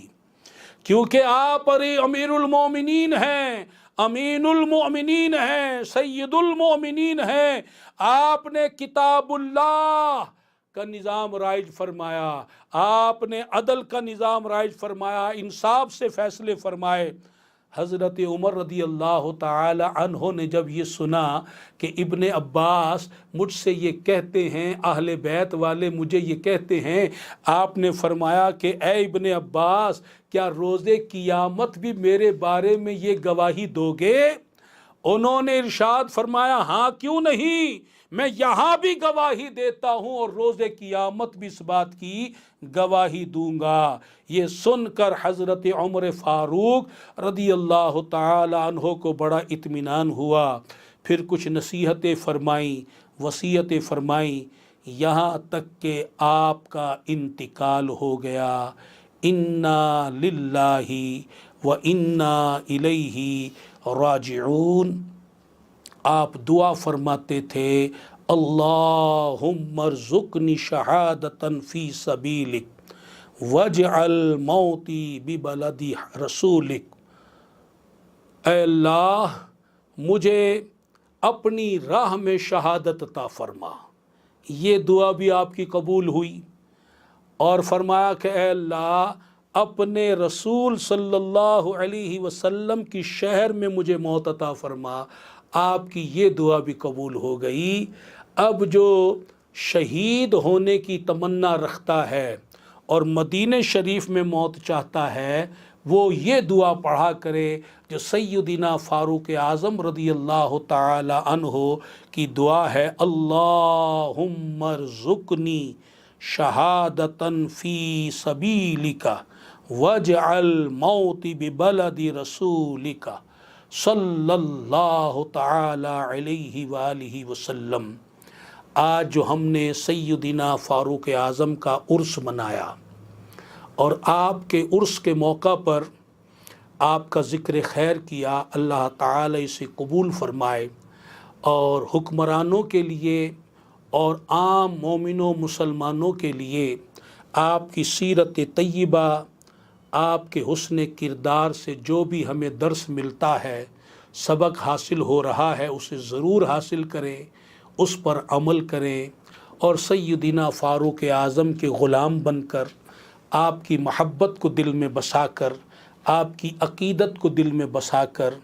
کیونکہ آپ امیر المومنین ہیں، امین المؤمنین ہیں، سید المؤمنین ہیں۔ آپ نے کتاب اللہ کا نظام رائج فرمایا، آپ نے عدل کا نظام رائج فرمایا، انصاف سے فیصلے فرمائے۔ حضرت عمر رضی اللہ تعالی عنہ نے جب یہ سنا کہ ابن عباس مجھ سے یہ کہتے ہیں، اہل بیت والے مجھے یہ کہتے ہیں، آپ نے فرمایا کہ اے ابن عباس کیا روز قیامت بھی میرے بارے میں یہ گواہی دو گے؟ انہوں نے ارشاد فرمایا ہاں کیوں نہیں، میں یہاں بھی گواہی دیتا ہوں اور روز قیامت بھی اس بات کی گواہی دوں گا۔ یہ سن کر حضرت عمر فاروق رضی اللہ تعالی عنہ کو بڑا اطمینان ہوا، پھر کچھ نصیحتیں فرمائیں، وصیتیں فرمائیں، یہاں تک کہ آپ کا انتقال ہو گیا۔ انا للہ و انا الیہ راجعون۔ آپ دعا فرماتے تھے اللہم ارزقنی شہادتا فی سبیلک واجعل موتی ببلدی رسولک۔ اے اللہ مجھے اپنی راہ میں شہادت عطا فرما۔ یہ دعا بھی آپ کی قبول ہوئی، اور فرمایا کہ اے اللہ اپنے رسول صلی اللہ علیہ وسلم کی شہر میں مجھے موت عطا فرما۔ آپ کی یہ دعا بھی قبول ہو گئی۔ اب جو شہید ہونے کی تمنا رکھتا ہے اور مدینہ شریف میں موت چاہتا ہے، وہ یہ دعا پڑھا کرے جو سیدنا فاروق اعظم رضی اللہ تعالی عنہ کی دعا ہے، اللہم ارزقنی شہادتاً فی سبیلک واجعل موتی ببلد رسولک صلی اللہ تعالی علیہ وآلہ وسلم۔ آج جو ہم نے سیدنا فاروق اعظم کا عرس منایا اور آپ کے عرس کے موقع پر آپ کا ذکر خیر کیا، اللہ تعالی اسے قبول فرمائے اور حکمرانوں کے لیے اور عام مومنوں مسلمانوں کے لیے آپ کی سیرت طیبہ، آپ کے حسن کردار سے جو بھی ہمیں درس ملتا ہے، سبق حاصل ہو رہا ہے، اسے ضرور حاصل کریں، اس پر عمل کریں اور سیدنا فاروق اعظم کے غلام بن کر آپ کی محبت کو دل میں بسا کر، آپ کی عقیدت کو دل میں بسا کر،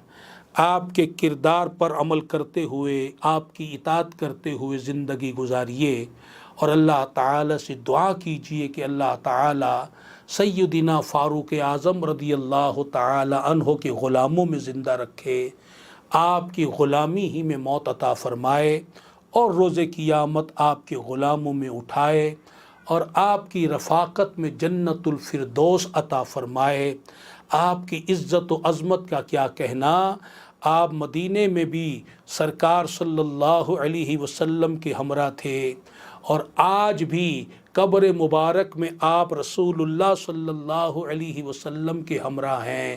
آپ کے کردار پر عمل کرتے ہوئے، آپ کی اطاعت کرتے ہوئے زندگی گزاریے اور اللہ تعالی سے دعا کیجئے کہ اللہ تعالی سیدنا فاروق اعظم رضی اللہ تعالی عنہ کے غلاموں میں زندہ رکھے، آپ کی غلامی ہی میں موت عطا فرمائے اور روز قیامت آپ کے غلاموں میں اٹھائے اور آپ کی رفاقت میں جنت الفردوس عطا فرمائے۔ آپ کی عزت و عظمت کا کیا کہنا، آپ مدینے میں بھی سرکار صلی اللہ علیہ وسلم کے ہمراہ تھے اور آج بھی قبر مبارک میں آپ رسول اللہ صلی اللہ علیہ وسلم کے ہمراہ ہیں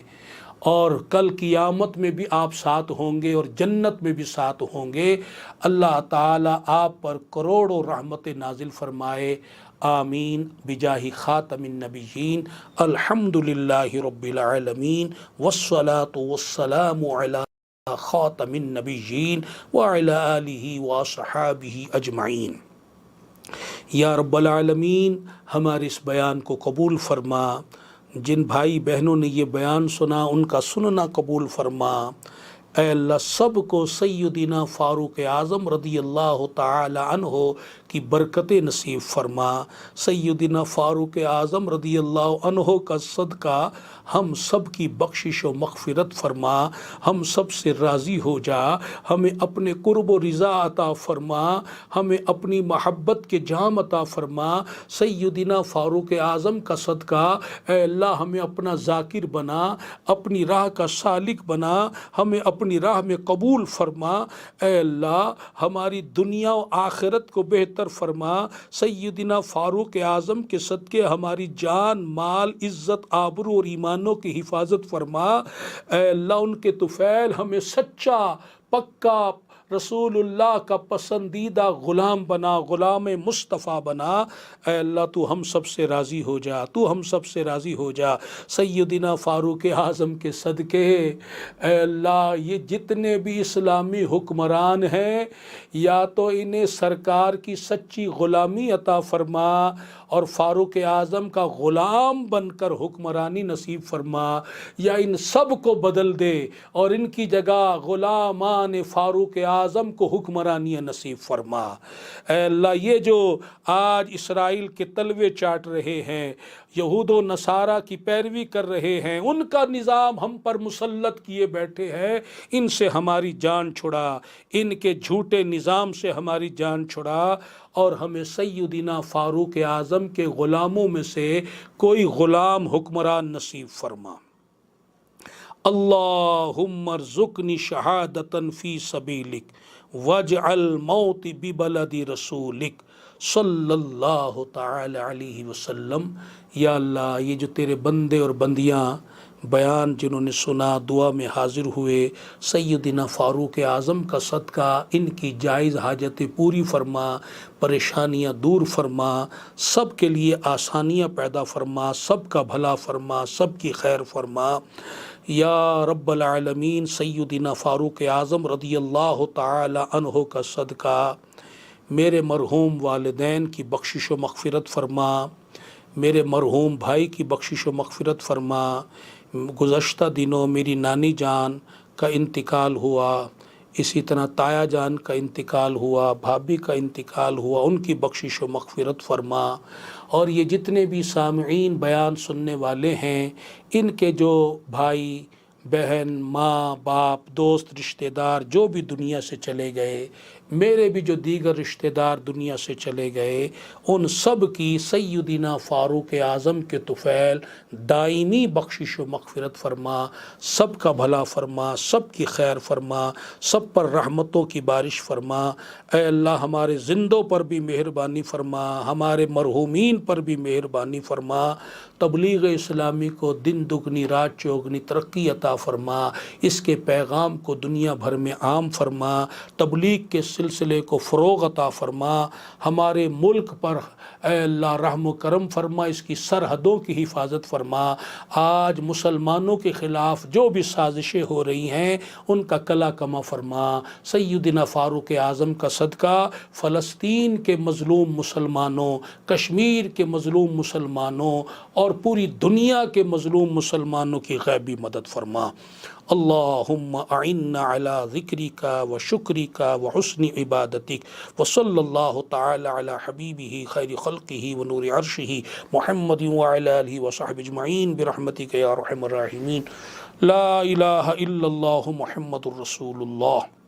اور کل قیامت میں بھی آپ ساتھ ہوں گے اور جنت میں بھی ساتھ ہوں گے۔ اللہ تعالیٰ آپ پر کروڑوں رحمت نازل فرمائے، آمین بجاہ خاتم النبیین۔ الحمدللہ رب العالمین والصلاة والسلام علی خاتم النبیین وعلی آلہ وصحابہ اجمعین۔ یا رب العالمین ہمارے اس بیان کو قبول فرما، جن بھائی بہنوں نے یہ بیان سنا ان کا سننا قبول فرما۔ اے اللہ سب کو سیدنا فاروق اعظم رضی اللہ تعالی عنہ کی برکتیں نصیب فرما۔ سیدنا فاروق اعظم رضی اللہ عنہ کا صدقہ ہم سب کی بخشش و مغفرت فرما، ہم سب سے راضی ہو جا، ہمیں اپنے قرب و رضا عطا فرما، ہمیں اپنی محبت کے جام عطا فرما۔ سیدنا فاروق اعظم کا صدقہ اے اللہ ہمیں اپنا ذاکر بنا، اپنی راہ کا سالک بنا، ہمیں اپنی راہ میں قبول فرما۔ اے اللہ ہماری دنیا و آخرت کو بہتر فرما۔ سیدنا فاروق اعظم کے صدقے ہماری جان، مال، عزت، آبرو اور ایمانوں کی حفاظت فرما۔ اے اللہ ان کے طفیل ہمیں سچا پکا رسول اللہ کا پسندیدہ غلام بنا، غلام مصطفیٰ بنا۔ اے اللہ تو ہم سب سے راضی ہو جا، تو ہم سب سے راضی ہو جا۔ سیدنا فاروق اعظم کے صدقے اے اللہ یہ جتنے بھی اسلامی حکمران ہیں یا تو انہیں سرکار کی سچی غلامی عطا فرما اور فاروق اعظم کا غلام بن کر حکمرانی نصیب فرما، یا ان سب کو بدل دے اور ان کی جگہ غلامان فاروق اعظم کو حکمرانی نصیب فرما۔ اے اللہ یہ جو آج اسرائیل کے تلوے چاٹ رہے ہیں، یہود و نصارہ کی پیروی کر رہے ہیں، ان کا نظام ہم پر مسلط کیے بیٹھے ہیں، ان سے ہماری جان چھڑا، ان کے جھوٹے نظام سے ہماری جان چھڑا اور ہمیں سیدنا فاروق اعظم کے غلاموں میں سے کوئی غلام حکمران نصیب فرما۔ اللہم ارزقنی شہادتاً فی سبیلک واجعل موتی ببلد رسولک صلی اللہ تعالی علیہ وسلم۔ یا اللہ یہ جو تیرے بندے اور بندیاں بیان جنہوں نے سنا دعا میں حاضر ہوئے، سیدنا فاروق اعظم کا صدقہ ان کی جائز حاجتیں پوری فرما، پریشانیاں دور فرما، سب کے لیے آسانیاں پیدا فرما، سب کا بھلا فرما، سب کی خیر فرما۔ یا رب العالمین سیدنا فاروق اعظم رضی اللہ تعالی عنہ کا صدقہ میرے مرحوم والدین کی بخشش و مغفرت فرما، میرے مرحوم بھائی کی بخشش و مغفرت فرما۔ گزشتہ دنوں میری نانی جان کا انتقال ہوا، اسی طرح تایا جان کا انتقال ہوا، بھابھی کا انتقال ہوا، ان کی بخشش و مغفرت فرما، اور یہ جتنے بھی سامعین بیان سننے والے ہیں ان کے جو بھائی بہن ماں باپ دوست رشتہ دار جو بھی دنیا سے چلے گئے، میرے بھی جو دیگر رشتہ دار دنیا سے چلے گئے، ان سب کی سیدنا فاروق اعظم کے طفیل دائمی بخشش و مغفرت فرما، سب کا بھلا فرما، سب کی خیر فرما، سب پر رحمتوں کی بارش فرما۔ اے اللہ ہمارے زندوں پر بھی مہربانی فرما، ہمارے مرحومین پر بھی مہربانی فرما، تبلیغ اسلامی کو دن دگنی رات چوگنی ترقی عطا فرما، اس کے پیغام کو دنیا بھر میں عام فرما، تبلیغ کے سلسلے کو فروغ عطا فرما، ہمارے ملک پر اے اللہ رحم و کرم فرما، اس کی سرحدوں کی حفاظت فرما۔ آج مسلمانوں کے خلاف جو بھی سازشیں ہو رہی ہیں ان کا کلا کما فرما۔ سیدنا فاروق اعظم کا صدقہ فلسطین کے مظلوم مسلمانوں، کشمیر کے مظلوم مسلمانوں اور پوری دنیا کے مظلوم مسلمانوں کی غیبی مدد فرما۔ اللہم اعنا علی ذکرک و شکرک و حسن عبادتک، وصلی اللہ تعالی علی حبیبہ خیر خلقہ و نور عرشہ محمد وعلی آلہ وصحبہ اجمعین برحمتک یا ارحم الراحمین۔ لا الہ الا اللہ محمد الرسول اللہ۔